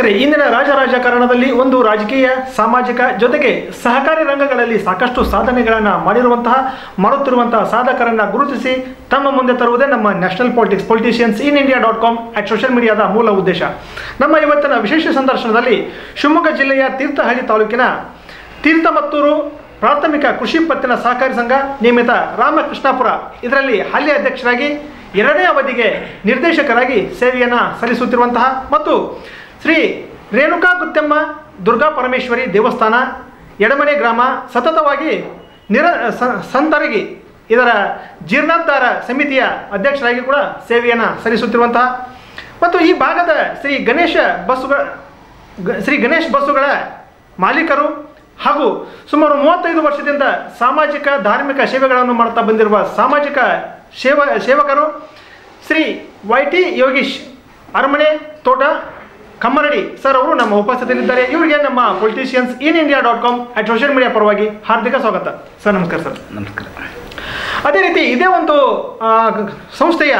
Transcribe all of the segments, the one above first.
ವೀಕ್ಷಕರೇ, ಇಂದಿನ ರಾಜಕಾರಣದಲ್ಲಿ ಒಂದು ರಾಜಕೀಯ, ಸಾಮಾಜಿಕ ಜೊತೆಗೆ ಸಹಕಾರಿ ರಂಗಗಳಲ್ಲಿ ಸಾಕಷ್ಟು ಸಾಧನೆಗಳನ್ನು ಮಾಡುತ್ತಿರುವಂತಹ ಸಾಧಕರನ್ನ ಗುರುತಿಸಿ ತಮ್ಮ ಮುಂದೆ ತರುವುದೇ ನಮ್ಮ ನ್ಯಾಷನಲ್ ಪೊಲಿಟಿಷಿಯನ್ಸ್ ಇನ್ ಇಂಡಿಯಾ.com ಸೋಷಿಯಲ್ ಮೀಡಿಯಾದ ಮೂಲ ಉದ್ದೇಶ. ನಮ್ಮ ಇವತ್ತಿನ ವಿಶೇಷ ಸಂದರ್ಶನದಲ್ಲಿ ಶಿವಮೊಗ್ಗ ಜಿಲ್ಲೆಯ ತೀರ್ಥಹಳ್ಳಿ ತಾಲೂಕಿನ ತೀರ್ಥಮತ್ತೂರು ಪ್ರಾಥಮಿಕ ಕೃಷಿ ಪತ್ತಿನ ಸಹಕಾರಿ ಸಂಘ ನಿಯಮಿತ ರಾಮಕೃಷ್ಣಾಪುರ ಇದರಲ್ಲಿ ಹಾಲಿ ಅಧ್ಯಕ್ಷರಾಗಿ 2ನೇ ಅವಧಿಗೆ ನಿರ್ದೇಶಕರಾಗಿ ಸೇವೆಯನ್ನು ಸಲ್ಲಿಸುತ್ತಿರುವಂತಹ ಮತ್ತು ಶ್ರೀ ರೇಣುಕಾ ಗುತ್ಯಮ್ಮ ದುರ್ಗಾ ಪರಮೇಶ್ವರಿ ದೇವಸ್ಥಾನ ಎಡಮನೆ ಗ್ರಾಮ ಸತತವಾಗಿ ಸಂತರಿಗೆ ಇದರ ಜೀರ್ಣೋದ್ಧಾರ ಸಮಿತಿಯ ಅಧ್ಯಕ್ಷರಾಗಿ ಕೂಡ ಸೇವೆಯನ್ನು ಸಲ್ಲಿಸುತ್ತಿರುವಂತಹ ಮತ್ತು ಈ ಭಾಗದ ಶ್ರೀ ಗಣೇಶ್ ಬಸ್ಸುಗಳ ಮಾಲೀಕರು ಹಾಗೂ ಸುಮಾರು 35 ವರ್ಷದಿಂದ ಸಾಮಾಜಿಕ ಧಾರ್ಮಿಕ ಸೇವೆಗಳನ್ನು ಮಾಡ್ತಾ ಬಂದಿರುವ ಸಾಮಾಜಿಕ ಸೇವಕರು ಶ್ರೀ YT ಯೋಗೀಶ್ ಅರಮನೆ ತೋಟ ಕಮ್ಮರಡಿ ಸರ್ ಅವರು ನಮ್ಮ ಉಪಸ್ಥಿತಿಯಲ್ಲಿದ್ದಾರೆ. ಇವರಿಗೆ ನಮ್ಮ ಪೊಲಿಟಿಷಿಯನ್ಸ್ ಇನ್ ಇಂಡಿಯಾ.com ಸೋಷಿಯಲ್ ಮೀಡಿಯಾ ಪರವಾಗಿ ಹಾರ್ದಿಕ ಸ್ವಾಗತ ಸರ್. ನಮಸ್ಕಾರ ಸರ್. ನಮಸ್ಕಾರ. ಅದೇ ರೀತಿ ಇದೇ ಒಂದು ಸಂಸ್ಥೆಯ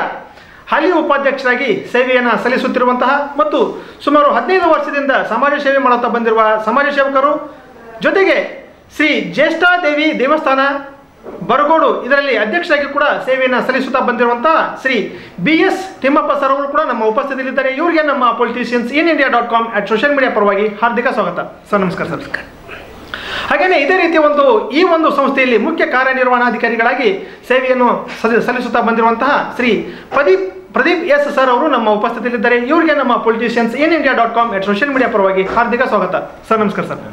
ಹಾಲಿ ಉಪಾಧ್ಯಕ್ಷರಾಗಿ ಸೇವೆಯನ್ನು ಸಲ್ಲಿಸುತ್ತಿರುವಂತಹ ಮತ್ತು ಸುಮಾರು 15 ವರ್ಷದಿಂದ ಸಮಾಜ ಸೇವೆ ಮಾಡುತ್ತಾ ಬಂದಿರುವ ಸಮಾಜ ಸೇವಕರು ಜೊತೆಗೆ ಶ್ರೀ ಜ್ಯೇಷ್ಠಾದೇವಿ ದೇವಸ್ಥಾನ ಬರಗೋಡು ಇದರಲ್ಲಿ ಅಧ್ಯಕ್ಷರಾಗಿ ಕೂಡ ಸೇವೆಯನ್ನು ಸಲ್ಲಿಸುತ್ತಾ ಬಂದಿರುವಂತಹ ಶ್ರೀ BS ತಿಮ್ಮಪ್ಪ ಸರ್ ಅವರು ಕೂಡ ನಮ್ಮ ಉಪಸ್ಥಿತಿಯಲ್ಲಿದ್ದಾರೆ. ಇವರಿಗೆ ನಮ್ಮ ಪೊಲಿಟಿಷಿಯನ್ಸ್ ಇನ್ ಇಂಡಿಯಾ.com ಸೋಷಿಯಲ್ ಮೀಡಿಯಾ ಪರವಾಗಿ ಹಾರ್ದಿಕ ಸ್ವಾಗತ ಸರ್. ನಮಸ್ಕಾರ ಸರ್. ಹಾಗೆಯೇ ಇದೇ ರೀತಿ ಈ ಒಂದು ಸಂಸ್ಥೆಯಲ್ಲಿ ಮುಖ್ಯ ಕಾರ್ಯನಿರ್ವಹಣಾಧಿಕಾರಿಗಳಾಗಿ ಸೇವೆಯನ್ನು ಸಲ್ಲಿಸುತ್ತಾ ಬಂದಿರುವಂತಹ ಶ್ರೀ ಪ್ರದೀಪ್ ಎಸ್ ಸರ್ ಅವರು ನಮ್ಮ ಉಪಸ್ಥಿತಿಯಲ್ಲಿದ್ದಾರೆ. ಇವರಿಗೆ ನಮ್ಮ ಪೊಲಿಟಿಷಿಯನ್ಸ್ ಇನ್ ಇಂಡಿಯಾ.com ಸೋಷಿಯಲ್ ಮೀಡಿಯಾ ಪರವಾಗಿ ಹಾರ್ದಿಕ ಸ್ವಾಗತ ಸರ್. ನಮಸ್ಕಾರ ಸರ್.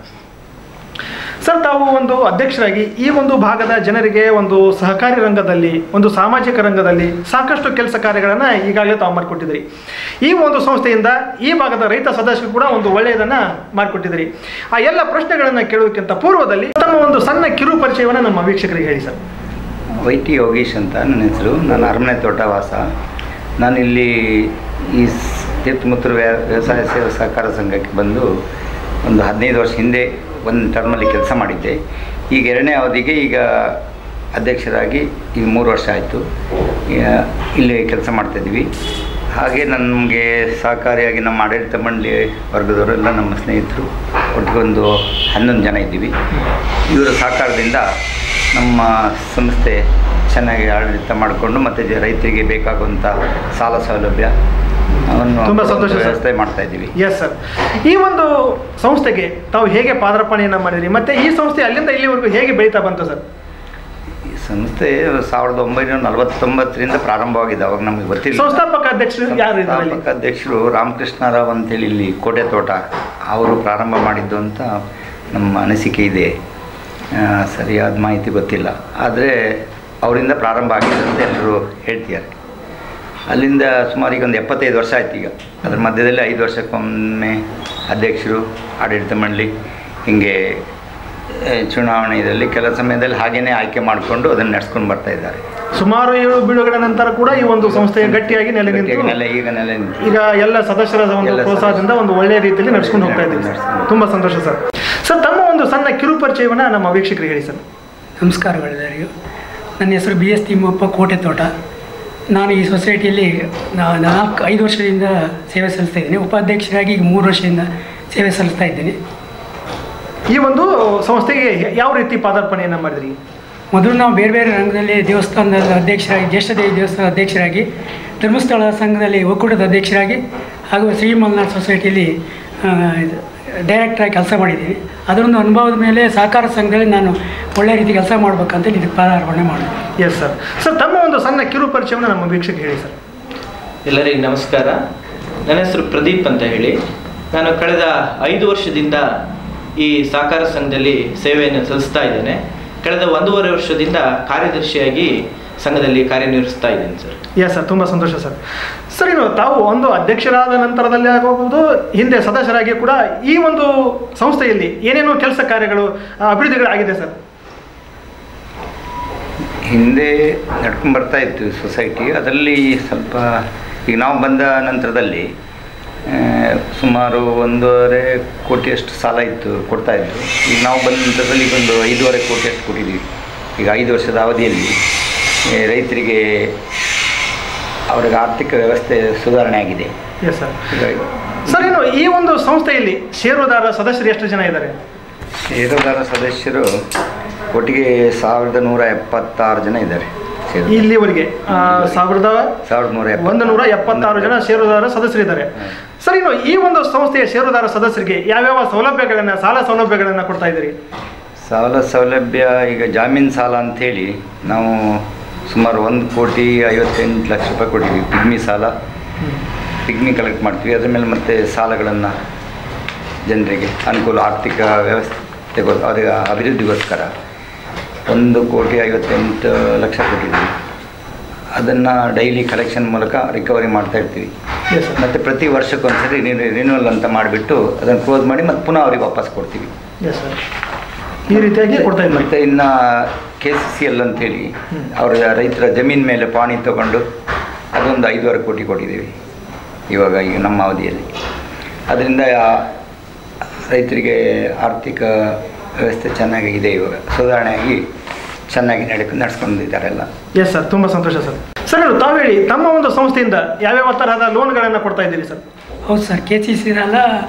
ಸರ್, ತಾವು ಒಂದು ಅಧ್ಯಕ್ಷರಾಗಿ ಈ ಒಂದು ಭಾಗದ ಜನರಿಗೆ ಒಂದು ಸಹಕಾರಿ ರಂಗದಲ್ಲಿ ಒಂದು ಸಾಮಾಜಿಕ ರಂಗದಲ್ಲಿ ಸಾಕಷ್ಟು ಕೆಲಸ ಕಾರ್ಯಗಳನ್ನು ಈಗಾಗಲೇ ತಾವು ಮಾಡಿಕೊಟ್ಟಿದ್ದೀರಿ. ಈ ಒಂದು ಸಂಸ್ಥೆಯಿಂದ ಈ ಭಾಗದ ರೈತ ಸದಸ್ಯರು ಕೂಡ ಒಂದು ಒಳ್ಳೆಯದನ್ನು ಮಾಡಿಕೊಟ್ಟಿದ್ದೀರಿ. ಆ ಎಲ್ಲ ಪ್ರಶ್ನೆಗಳನ್ನು ಕೇಳೋದಕ್ಕಿಂತ ಪೂರ್ವದಲ್ಲಿ ತಮ್ಮ ಒಂದು ಸಣ್ಣ ಕಿರು ಪರಿಚಯವನ್ನು ನಮ್ಮ ವೀಕ್ಷಕರಿಗೆ ಹೇಳಿ ಸರ್. YT ಯೋಗೀಶ್ ಅಂತ ನನ್ನ ಹೆಸರು. ನಾನು ಅರಮನೆ ತೋಟ ವಾಸ. ನಾನಿಲ್ಲಿ ಈ ತೀರ್ಥಮತ್ತೂರು ವ್ಯವಸಾಯ ಸೇವಾ ಸಹಕಾರ ಸಂಘಕ್ಕೆ ಬಂದು ಒಂದು 15 ವರ್ಷ ಹಿಂದೆ ಒಂದು ಟರ್ಮಲ್ಲಿ ಕೆಲಸ ಮಾಡಿದ್ದೆ. ಈಗ 2ನೇ ಅವಧಿಗೆ ಈಗ ಅಧ್ಯಕ್ಷರಾಗಿ ಈಗ 3 ವರ್ಷ ಆಯಿತು ಇಲ್ಲಿ ಕೆಲಸ ಮಾಡ್ತಾಯಿದ್ವಿ. ಹಾಗೆ ನಮಗೆ ಸಹಕಾರಿಯಾಗಿ ನಮ್ಮ ಆಡಳಿತ ಮಂಡಳಿ ವರ್ಗದವರೆಲ್ಲ ನಮ್ಮ ಸ್ನೇಹಿತರು ಒಟ್ಟಿಗೆ ಒಂದು 11 ಜನ ಇದ್ದೀವಿ. ಇವರ ಸಹಕಾರದಿಂದ ನಮ್ಮ ಸಂಸ್ಥೆ ಚೆನ್ನಾಗಿ ಆಡಳಿತ ಮಾಡಿಕೊಂಡು ಮತ್ತು ರೈತರಿಗೆ ಬೇಕಾಗುವಂಥ ಸಾಲ ಸೌಲಭ್ಯ ತುಂಬ ಸಂತೋಷ ವ್ಯವಸ್ಥೆ ಮಾಡ್ತಾ ಇದ್ದೀವಿ. Yes sir. ಈ ಒಂದು ಸಂಸ್ಥೆಗೆ ತಾವು ಹೇಗೆ ಪಾದಾರ್ಪಣೆಯನ್ನು ಮಾಡಿದ್ರಿ ಮತ್ತು ಈ ಸಂಸ್ಥೆ ಅಲ್ಲಿಂದ ಇಲ್ಲಿವರೆಗೂ ಹೇಗೆ ಬೆಳೀತಾ ಬಂತು ಸರ್? ಈ ಸಂಸ್ಥೆ 1949ರಿಂದ ಪ್ರಾರಂಭವಾಗಿದೆ. ಅವಾಗ ನಮಗೆ ಗೊತ್ತಿಲ್ಲ. ಸಂಸ್ಥಾಪಕ ಅಧ್ಯಕ್ಷರು ಯಾರು? ಸಂಸ್ಥಾಪಕ ಅಧ್ಯಕ್ಷರು ರಾಮಕೃಷ್ಣರಾವ್ ಅಂತೇಳಿ ಇಲ್ಲಿ ಕೋಟೆ ತೋಟ ಅವರು ಪ್ರಾರಂಭ ಮಾಡಿದ್ದು ಅಂತ ನಮ್ಮ ಅನಿಸಿಕೆ ಇದೆ. ಸರಿಯಾದ ಮಾಹಿತಿ ಗೊತ್ತಿಲ್ಲ, ಆದರೆ ಅವರಿಂದ ಪ್ರಾರಂಭ ಆಗಿದೆ ಅಂತ ಎಲ್ಲರೂ ಹೇಳ್ತಿದ್ದಾರೆ. ಅಲ್ಲಿಂದ ಸುಮಾರು ಈಗ ಒಂದು 75 ವರ್ಷ ಆಯ್ತು. ಈಗ ಅದರ ಮಧ್ಯದಲ್ಲಿ 5 ವರ್ಷಕ್ಕೊಮ್ಮೆ ಅಧ್ಯಕ್ಷರು, ಆಡಳಿತ ಮಂಡಳಿ ಹೀಗೆ ಚುನಾವಣೆ ಇದರಲ್ಲಿ ಕೆಲ ಸಮಯದಲ್ಲಿ ಹಾಗೇನೇ ಆಯ್ಕೆ ಮಾಡಿಕೊಂಡು ಅದನ್ನು ನಡೆಸ್ಕೊಂಡು ಬರ್ತಾ ಇದ್ದಾರೆ. ಸುಮಾರು 7 ಬೀಳುಗಳ ನಂತರ ಕೂಡ ಈ ಒಂದು ಸಂಸ್ಥೆ ಗಟ್ಟಿಯಾಗಿ ನೆಲೆ ನಿಂತು ಈಗ ಎಲ್ಲ ಸದಸ್ಯರ ಒಂದು ಪ್ರೋತ್ಸಾಹದಿಂದ ಒಂದು ಒಳ್ಳೆಯ ರೀತಿಯಲ್ಲಿ ನಡೆಸ್ಕೊಂಡು ಹೋಗ್ತಾ ಇದ್ದೀವಿ. ತುಂಬ ಸಂತೋಷ ಸರ್. ಸರ್, ತಮ್ಮ ಒಂದು ಸಣ್ಣ ಕಿರು ಪರಿಚಯವನ್ನು ನಮ್ಮ ವೀಕ್ಷಕರಿಗೆ ಹೇಳಿ ಸರ್. ನಮಸ್ಕಾರಗಳೆಲ್ಲರಿಗೂ. ನನ್ನ ಹೆಸರು BS ತಿಮ್ಮಪ್ಪ, ಕೋಟೆ ತೋಟ. ನಾನು ಈ ಸೊಸೈಟಿಯಲ್ಲಿ 5 ವರ್ಷದಿಂದ ಸೇವೆ ಸಲ್ಲಿಸ್ತಾ ಇದ್ದೀನಿ. ಉಪಾಧ್ಯಕ್ಷರಾಗಿ ಈಗ 3 ವರ್ಷದಿಂದ ಸೇವೆ ಸಲ್ಲಿಸ್ತಾ ಇದ್ದೀನಿ. ಈ ಒಂದು ಸಂಸ್ಥೆಗೆ ಯಾವ ರೀತಿ ಪಾದಾರ್ಪಣೆಯನ್ನು ಮಾಡಿದ್ರಿ? ಮೊದಲು ನಾವು ಬೇರೆ ಬೇರೆ ರಂಗದಲ್ಲಿ ದೇವಸ್ಥಾನದ ಅಧ್ಯಕ್ಷರಾಗಿ, ಜ್ಯೇಷ್ಠದೇವಿ ದೇವಸ್ಥಾನದ ಅಧ್ಯಕ್ಷರಾಗಿ, ಧರ್ಮಸ್ಥಳ ಸಂಘದಲ್ಲಿ ಒಕ್ಕೂಟದ ಅಧ್ಯಕ್ಷರಾಗಿ ಹಾಗೂ ಶ್ರೀ ಮಲ್ನಾಡ್ ಸೊಸೈಟಿಯಲ್ಲಿ ಡೈರೆಕ್ಟ್ರಾಗಿ ಕೆಲಸ ಮಾಡಿದ್ದೀನಿ. ಅದರೊಂದು ಅನುಭವದ ಮೇಲೆ ಸಹಕಾರ ಸಂಘದಲ್ಲಿ ನಾನು ಒಳ್ಳೆಯ ರೀತಿ ಕೆಲಸ ಮಾಡಬೇಕಂತ ಇದಕ್ಕೆ ಪಾದಾರ್ಪಣೆ ಮಾಡಿದೆ. Yes sir. ಸರ್, ತಮ್ಮ ಒಂದು ಸಣ್ಣ ಕಿರು ಪರಿಚಯವನ್ನು ನಮ್ಮ ವೀಕ್ಷಕರಿಗೆ ಹೇಳಿ ಸರ್. ಎಲ್ಲರಿಗೂ ನಮಸ್ಕಾರ. ನನ್ನ ಹೆಸರು ಪ್ರದೀಪ್ ಅಂತ ಹೇಳಿ. ನಾನು ಕಳೆದ 5 ವರ್ಷದಿಂದ ಈ ಸಹಕಾರ ಸಂಘದಲ್ಲಿ ಸೇವೆಯನ್ನು ಸಲ್ಲಿಸ್ತಾ ಇದ್ದೇನೆ. ಕಳೆದ 1.5 ವರ್ಷದಿಂದ ಕಾರ್ಯದರ್ಶಿಯಾಗಿ ಸಂಘದಲ್ಲಿ ಕಾರ್ಯನಿರ್ವಹಿಸ್ತಾ ಇದ್ದೇನೆ ಸರ್. ಎಸ್ ಸರ್, ತುಂಬ ಸಂತೋಷ ಸರ್. ಸರ್, ಇನ್ನು ತಾವು ಒಂದು ಅಧ್ಯಕ್ಷರಾದ ನಂತರದಲ್ಲಿ ಆಗಬಹುದು, ಹಿಂದೆ ಸದಸ್ಯರಾಗಿ ಕೂಡ ಈ ಒಂದು ಸಂಸ್ಥೆಯಲ್ಲಿ ಏನೇನು ಕೆಲಸ ಕಾರ್ಯಗಳು ಅಭಿವೃದ್ಧಿಗಳಾಗಿದೆ ಸರ್? ಹಿಂದೆ ನಡ್ಕೊಂಡು ಬರ್ತಾ ಇತ್ತು ಸೊಸೈಟಿ. ಅದರಲ್ಲಿ ಸ್ವಲ್ಪ ಈಗ ನಾವು ಬಂದ ನಂತರದಲ್ಲಿ ಸುಮಾರು 1.5 ಕೋಟಿಯಷ್ಟು ಸಾಲ ಇತ್ತು, ಕೊಡ್ತಾಯಿದ್ರು. ಈಗ ನಾವು ಬಂದ ನಂತರದಲ್ಲಿ ಈಗ ಒಂದು 5.5 ಕೋಟಿಯಷ್ಟು ಕೊಟ್ಟಿದ್ದೀವಿ. ಈಗ 5 ವರ್ಷದ ಅವಧಿಯಲ್ಲಿ ರೈತರಿಗೆ ಅವರಿಗೆ ಆರ್ಥಿಕ ವ್ಯವಸ್ಥೆ ಸುಧಾರಣೆ ಆಗಿದೆ. Yes sir. ಸರ್, ಇನ್ನು ಈ ಒಂದು ಸಂಸ್ಥೆಯಲ್ಲಿ ಷೇರುದಾರ ಸದಸ್ಯರು ಎಷ್ಟು ಜನ ಇದ್ದಾರೆ? ಷೇರುದಾರ ಸದಸ್ಯರು ಒಟ್ಟಿಗೆ 1176 ಜನ ಇದ್ದಾರೆ. ಇಲ್ಲಿವರೆಗೆ 1176 ಜನ ಷೇರುದಾರ ಸದಸ್ಯರಿದ್ದಾರೆ. ಸರ್, ಇನ್ನು ಈ ಒಂದು ಸಂಸ್ಥೆಯ ಷೇರುದಾರ ಸದಸ್ಯರಿಗೆ ಯಾವ್ಯಾವ ಸೌಲಭ್ಯಗಳನ್ನು, ಸಾಲ ಸೌಲಭ್ಯಗಳನ್ನು ಕೊಡ್ತಾ ಇದ್ದೀರಿ? ಸೌಲಭ್ಯ ಈಗ ಜಾಮೀನು ಸಾಲ ಅಂಥೇಳಿ ನಾವು ಸುಮಾರು 1,58,00,000 ರೂಪಾಯಿ ಕೊಟ್ಟಿದ್ದೀವಿ. ಪಿಗ್ಮಿ ಕಲೆಕ್ಟ್ ಮಾಡ್ತೀವಿ. ಅದ್ರ ಮೇಲೆ ಮತ್ತೆ ಸಾಲಗಳನ್ನು ಜನರಿಗೆ ಅನುಕೂಲ ಆರ್ಥಿಕ ವ್ಯವಸ್ಥೆಗೋ ಅದರ ಅಭಿವೃದ್ಧಿಗೋಸ್ಕರ 1,58,00,000 ಕೊಟ್ಟಿದ್ದೀವಿ. ಅದನ್ನು ಡೈಲಿ ಕಲೆಕ್ಷನ್ ಮೂಲಕ ರಿಕವರಿ ಮಾಡ್ತಾ ಇರ್ತೀವಿ. ಮತ್ತು ಪ್ರತಿ ವರ್ಷಕ್ಕೊಂದ್ಸರಿ ರಿನ್ಯೂವಲ್ ಅಂತ ಮಾಡಿಬಿಟ್ಟು ಅದನ್ನು ಕ್ಲೋಸ್ ಮಾಡಿ ಮತ್ತೆ ಪುನಃ ಅವ್ರಿಗೆ ವಾಪಸ್ ಕೊಡ್ತೀವಿ. ಈ ರೀತಿಯಾಗಿ ಕೊಡ್ತಾ ಇದ್ದೀವಿ. ಮತ್ತು ಇನ್ನು KCCL ಅಂತೇಳಿ ಅವರ ರೈತರ ಜಮೀನು ಮೇಲೆ ಪಾಣಿ ತಗೊಂಡು ಅದೊಂದು 5,5 ಕೋಟಿ ಕೊಟ್ಟಿದ್ದೀವಿ ಈಗ ನಮ್ಮ ಅವಧಿಯಲ್ಲಿ. ಅದರಿಂದ ರೈತರಿಗೆ ಆರ್ಥಿಕ ವ್ಯವಸ್ಥೆ ಚೆನ್ನಾಗಿದೆ. ಇವಾಗ ಸುಧಾರಣೆಯಾಗಿ ಚೆನ್ನಾಗಿ ನಡೆಸ್ಕೊಂಡಿದ್ದಾರೆಲ್ಲ. ಎಸ್ ಸರ್, ತುಂಬ ಸಂತೋಷ ಸರ್. ಸರ್, ತಾವು ಹೇಳಿ, ತಮ್ಮ ಒಂದು ಸಂಸ್ಥೆಯಿಂದ ಯಾವ್ಯಾವ ತರಹದ ಲೋನ್ಗಳನ್ನು ಕೊಡ್ತಾ ಇದ್ದೀರಿ ಸರ್? ಹೌದು ಸರ್, KCC ಸಾಲ,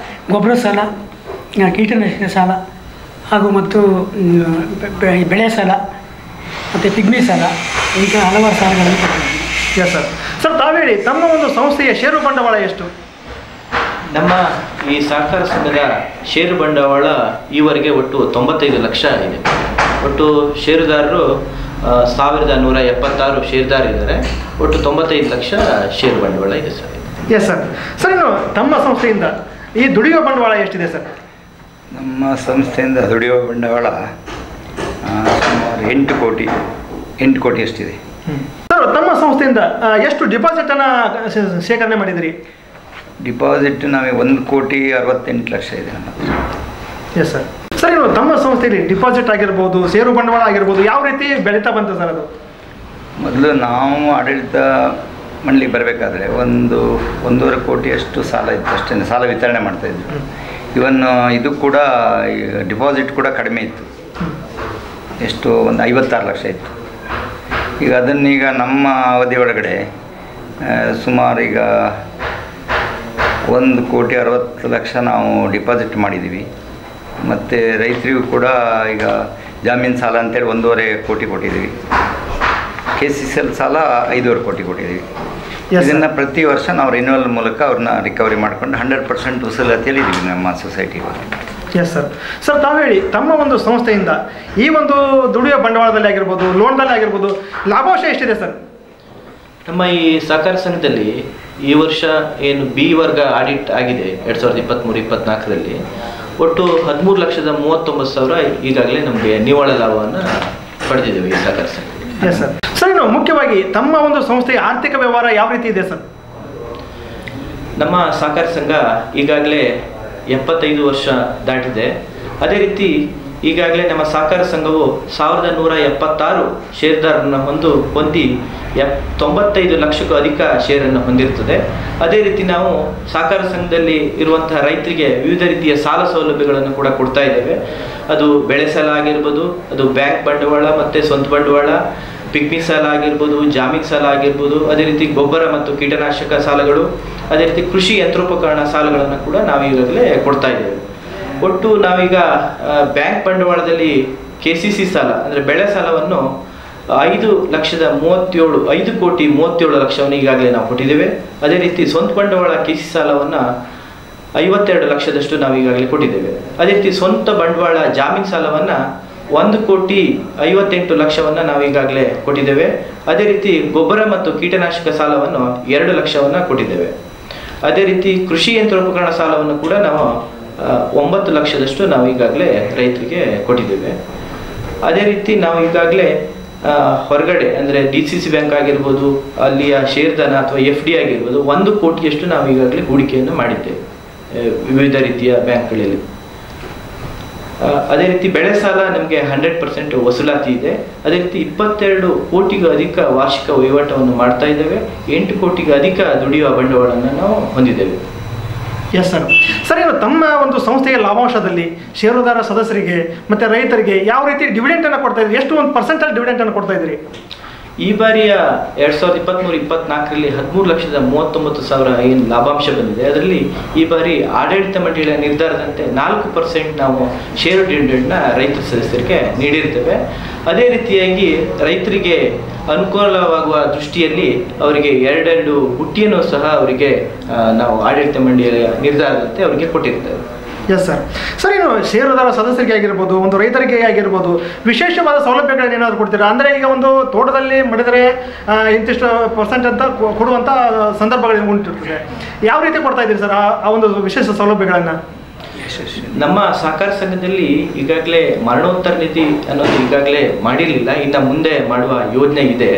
ಗೊಬ್ಬರ ಸಾಲ, ಕೀಟನಾಶಕ ಸಾಲ ಹಾಗೂ ಮತ್ತು ಬೆಳೆ ಸಾಲ ಮತ್ತು ಪಿಗ್ಮಿ ಸಾಲ, ಈಗ ಹಲವಾರು ಸಾಲಗಳನ್ನು ಕೊಡ್ತೀವಿ. Yes sir. ಸರ್, ತಾವು ಹೇಳಿ, ತಮ್ಮ ಒಂದು ಸಂಸ್ಥೆಯ ಷೇರು ಬಂಡವಾಳ ಎಷ್ಟು? ನಮ್ಮ ಈ ಸಹಕಾರ ಸಂಘದ ಷೇರು ಬಂಡವಾಳ ಈವರೆಗೆ ಒಟ್ಟು 95 ಲಕ್ಷ ಇದೆ. ಒಟ್ಟು ಷೇರುದಾರರು 1176 ಷೇರುದಾರರಿದ್ದಾರೆ. ಒಟ್ಟು 95 ಲಕ್ಷ ಷೇರು ಬಂಡವಾಳ ಇದೆ ಸರ್. Yes sir. ಸರ್, ಇನ್ನು ತಮ್ಮ ಸಂಸ್ಥೆಯಿಂದ ಈ ದುಡಿಯುವ ಬಂಡವಾಳ ಎಷ್ಟಿದೆ ಸರ್? ನಮ್ಮ ಸಂಸ್ಥೆಯಿಂದ ದುಡಿಯುವ ಬಂಡವಾಳ ಸುಮಾರು 8 ಕೋಟಿ ಅಷ್ಟಿದೆ. ಸರ್, ತಮ್ಮ ಸಂಸ್ಥೆಯಿಂದ ಎಷ್ಟು ಡಿಪಾಸಿಟನ್ನು ಶೇಖರಣೆ ಮಾಡಿದಿರಿ? ಡಿಪಾಸಿಟ್ ನಾವೇ 1,68,00,000 ಇದೆ ನಮ್ಮ ಹತ್ರ. Yes sir. ಸರ್, ಇನ್ನು ತಮ್ಮ ಸಂಸ್ಥೆಯಲ್ಲಿ ಡಿಪಾಸಿಟ್ ಆಗಿರ್ಬೋದು, ಷೇರು ಬಂಡವಾಳ ಆಗಿರ್ಬೋದು, ಯಾವ ರೀತಿ ಬೆಳೀತಾ ಬಂತು ಸರ್ ಅದು? ಮೊದಲು ನಾವು ಆಡಳಿತ ಮಂಡಳಿಗೆ ಬರಬೇಕಾದ್ರೆ 1.5 ಕೋಟಿಯಷ್ಟು ಸಾಲ ಇತ್ತು ಅಷ್ಟೇ. ಸಾಲ ವಿತರಣೆ ಮಾಡ್ತಾಯಿದ್ರು. ಇವನ್ ಇದು ಕೂಡ ಡಿಪಾಸಿಟ್ ಕೂಡ ಕಡಿಮೆ ಇತ್ತು. ಎಷ್ಟು, ಒಂದು 56 ಲಕ್ಷ ಇತ್ತು. ಈಗ ಅದನ್ನೀಗ ನಮ್ಮ ಅವಧಿ ಒಳಗಡೆ ಸುಮಾರು ಈಗ 1,60,00,000 ನಾವು ಡಿಪಾಸಿಟ್ ಮಾಡಿದ್ದೀವಿ. ಮತ್ತು ರೈತರಿಗೂ ಕೂಡ ಈಗ ಜಾಮೀನು ಸಾಲ ಅಂತೇಳಿ 1.5 ಕೋಟಿ ಕೊಟ್ಟಿದ್ದೀವಿ. KCCL ಸಾಲ 5.5 ಕೋಟಿ ಕೊಟ್ಟಿದ್ದೀವಿ. ಇದನ್ನು ಪ್ರತಿ ವರ್ಷ ನಾವು ರಿನ್ಯೂವಲ್ ಮೂಲಕ ಅವ್ರನ್ನ ರಿಕವರಿ ಮಾಡ್ಕೊಂಡು 100% ವಸೂಲಾತಿಯಲ್ಲಿ ಇದ್ದೀವಿ ನಮ್ಮ ಸೊಸೈಟಿ. Yes sir. ಸರ್, ತಾವು ಹೇಳಿ, ತಮ್ಮ ಒಂದು ಸಂಸ್ಥೆಯಿಂದ ಈ ಒಂದು ದುಡಿಯುವ ಬಂಡವಾಳದಲ್ಲಿ ಆಗಿರ್ಬೋದು, ಲೋನ್ದಲ್ಲಿ ಆಗಿರ್ಬೋದು, ಲಾಭಾಂಶ ಎಷ್ಟಿದೆ ಸರ್? ನಮ್ಮ ಈ ಸಹಕಾರ ಸಂಘದಲ್ಲಿ ಈ ವರ್ಷ ಏನು B ವರ್ಗ ಆಡಿಟ್ ಆಗಿದೆ 2023-24ರಲ್ಲಿ ಒಟ್ಟು 13,39,000 ಈಗಾಗಲೇ ನಮಗೆ ನಿವ್ವಳ ಲಾಭವನ್ನು ಪಡೆದಿದ್ದೇವೆ ಈ ಸಹಕಾರ ಸಂಘ. Yes sir. ಸರ್, ಇನ್ನು ಮುಖ್ಯವಾಗಿ ತಮ್ಮ ಒಂದು ಸಂಸ್ಥೆಯ ಆರ್ಥಿಕ ವ್ಯವಹಾರ ಯಾವ ರೀತಿ ಇದೆ ಸರ್? ನಮ್ಮ ಸಹಕಾರ ಸಂಘ ಈಗಾಗಲೇ 75 ವರ್ಷ ದಾಟಿದೆ. ಅದೇ ರೀತಿ ಈಗಾಗಲೇ ನಮ್ಮ ಸಹಕಾರ ಸಂಘವು 1176 ಷೇರುದಾರರನ್ನು ಹೊಂದಿ 95 ಲಕ್ಷಕ್ಕೂ ಅಧಿಕ ಶೇರನ್ನು ಹೊಂದಿರುತ್ತದೆ. ಅದೇ ರೀತಿ ನಾವು ಸಹಕಾರ ಸಂಘದಲ್ಲಿ ಇರುವಂತಹ ರೈತರಿಗೆ ವಿವಿಧ ರೀತಿಯ ಸಾಲ ಸೌಲಭ್ಯಗಳನ್ನು ಕೂಡ ಕೊಡ್ತಾ ಇದ್ದೇವೆ. ಅದು ಬೆಳೆ ಸಾಲ ಆಗಿರ್ಬೋದು, ಅದು ಬ್ಯಾಂಕ್ ಬಂಡವಾಳ ಮತ್ತು ಸ್ವಂತ ಬಂಡವಾಳ, ಪಿಗ್ಮಿ ಸಾಲ ಆಗಿರ್ಬೋದು, ಜಾಮೀನು ಸಾಲ ಆಗಿರ್ಬೋದು, ಅದೇ ರೀತಿ ಗೊಬ್ಬರ ಮತ್ತು ಕೀಟನಾಶಕ ಸಾಲಗಳು, ಅದೇ ರೀತಿ ಕೃಷಿ ಯಂತ್ರೋಪಕರಣ ಸಾಲಗಳನ್ನು ಕೂಡ ನಾವು ಈಗಾಗಲೇ ಕೊಡ್ತಾ ಇದ್ದೇವೆ. ಒಟ್ಟು ನಾವೀಗ ಬ್ಯಾಂಕ್ ಬಂಡವಾಳದಲ್ಲಿ KCC ಸಾಲ ಅಂದರೆ ಬೆಳೆ ಸಾಲವನ್ನು 5,37,5,37,00,000 ಈಗಾಗಲೇ ನಾವು ಕೊಟ್ಟಿದ್ದೇವೆ. ಅದೇ ರೀತಿ ಸ್ವಂತ ಬಂಡವಾಳ KCC ಸಾಲವನ್ನು 52 ಲಕ್ಷದಷ್ಟು ನಾವು ಈಗಾಗಲೇ ಕೊಟ್ಟಿದ್ದೇವೆ. ಅದೇ ರೀತಿ ಸ್ವಂತ ಬಂಡವಾಳ ಜಾಮೀನು ಸಾಲವನ್ನು 1,58,00,000 ನಾವು ಈಗಾಗಲೇ ಕೊಟ್ಟಿದ್ದೇವೆ. ಅದೇ ರೀತಿ ಗೊಬ್ಬರ ಮತ್ತು ಕೀಟನಾಶಕ ಸಾಲವನ್ನು 2 ಲಕ್ಷವನ್ನು ಕೊಟ್ಟಿದ್ದೇವೆ. ಅದೇ ರೀತಿ ಕೃಷಿ ಯಂತ್ರೋಪಕರಣ ಸಾಲವನ್ನು ಕೂಡ ನಾವು 9 ಲಕ್ಷದಷ್ಟು ನಾವು ಈಗಾಗಲೇ ರೈತರಿಗೆ ಕೊಟ್ಟಿದ್ದೇವೆ. ಅದೇ ರೀತಿ ನಾವು ಈಗಾಗಲೇ ಹೊರಗಡೆ ಅಂದರೆ DCC ಬ್ಯಾಂಕ್ ಆಗಿರ್ಬೋದು, ಅಲ್ಲಿಯ ಷೇರ್ಧನ ಅಥವಾ FD ಆಗಿರ್ಬೋದು 1 ಕೋಟಿಯಷ್ಟು ನಾವು ಈಗಾಗಲೇ ಹೂಡಿಕೆಯನ್ನು ಮಾಡಿದ್ದೇವೆ ವಿವಿಧ ರೀತಿಯ ಬ್ಯಾಂಕ್ಗಳಲ್ಲಿ. ಅದೇ ರೀತಿ ಬೆಳೆ ಸಾಲ ನಮಗೆ 100% ವಸೂಲಾತಿ ಇದೆ. ಅದೇ ರೀತಿ 22 ಕೋಟಿಗೂ ಅಧಿಕ ವಾರ್ಷಿಕ ವಹಿವಾಟವನ್ನು ಮಾಡ್ತಾ ಇದ್ದೇವೆ. 8 ಕೋಟಿಗೂ ಅಧಿಕ ದುಡಿಯುವ ಬಂಡವಾಳವನ್ನು ನಾವು ಹೊಂದಿದ್ದೇವೆ. Yes sir. ಸರ್, ಇನ್ನು ತಮ್ಮ ಒಂದು ಸಂಸ್ಥೆಯ ಲಾಭಾಂಶದಲ್ಲಿ ಷೇರುದಾರ ಸದಸ್ಯರಿಗೆ ಮತ್ತು ರೈತರಿಗೆ ಯಾವ ರೀತಿ ಡಿವಿಡೆಂಟನ್ನು ಕೊಡ್ತಾ ಇದ್ರಿ? ಎಷ್ಟು ಒಂದು ಪರ್ಸೆಂಟಲ್ಲಿ ಡಿವಿಡೆಂಟನ್ನು ಕೊಡ್ತಾ ಇದ್ರಿ? ಈ ಬಾರಿಯ 2023-24ರಲ್ಲಿ 13,39,000 ಏನು ಲಾಭಾಂಶ ಬಂದಿದೆ. ಅದರಲ್ಲಿ ಈ ಬಾರಿ ಆಡಳಿತ ಮಂಡಳಿಯ ನಿರ್ಧಾರದಂತೆ 4% ನಾವು ಷೇರು ಡಿವಿಡೆಂಡ್ನ ರೈತರ ಸದಸ್ಯರಿಗೆ ನೀಡಿರ್ತೇವೆ. ಅದೇ ರೀತಿಯಾಗಿ ರೈತರಿಗೆ ಅನುಕೂಲವಾಗುವ ದೃಷ್ಟಿಯಲ್ಲಿ ಅವರಿಗೆ 2 ಹುಟ್ಟಿಯನ್ನು ಸಹ ಅವರಿಗೆ ನಾವು ಆಡಳಿತ ಮಂಡಳಿಯ ನಿರ್ಧಾರದಂತೆ ಅವರಿಗೆ ಕೊಟ್ಟಿರ್ತೇವೆ. Yes sir. ಸರ್, ಇನ್ನು ಷೇರುದಾರ ಸದಸ್ಯರಿಗೆ ಆಗಿರ್ಬೋದು, ಒಂದು ರೈತರಿಗೆ ಆಗಿರ್ಬೋದು, ವಿಶೇಷವಾದ ಸೌಲಭ್ಯಗಳನ್ನ ಏನಾದರೂ ಕೊಡ್ತೀರಾ? ಅಂದರೆ ಈಗ ಒಂದು ತೋಟದಲ್ಲಿ ಮಾಡಿದರೆ ಇಂತಿಷ್ಟು % ಅಂತ ಕೊಡುವಂಥ ಸಂದರ್ಭಗಳು ಉಂಟಿರ್ತದೆ. ಯಾವ ರೀತಿ ಕೊಡ್ತಾ ಇದ್ದೀರಿ ಸರ್ ಆ ಒಂದು ವಿಶೇಷ ಸೌಲಭ್ಯಗಳನ್ನು? ನಮ್ಮ ಸಹಕಾರ ಸಂಘದಲ್ಲಿ ಈಗಾಗಲೇ ಮರಣೋತ್ತರ ನಿಧಿ ಅನ್ನೋದು ಈಗಾಗಲೇ ಮಾಡಿರಲಿಲ್ಲ, ಇನ್ನು ಮುಂದೆ ಮಾಡುವ ಯೋಜನೆ ಇದೆ.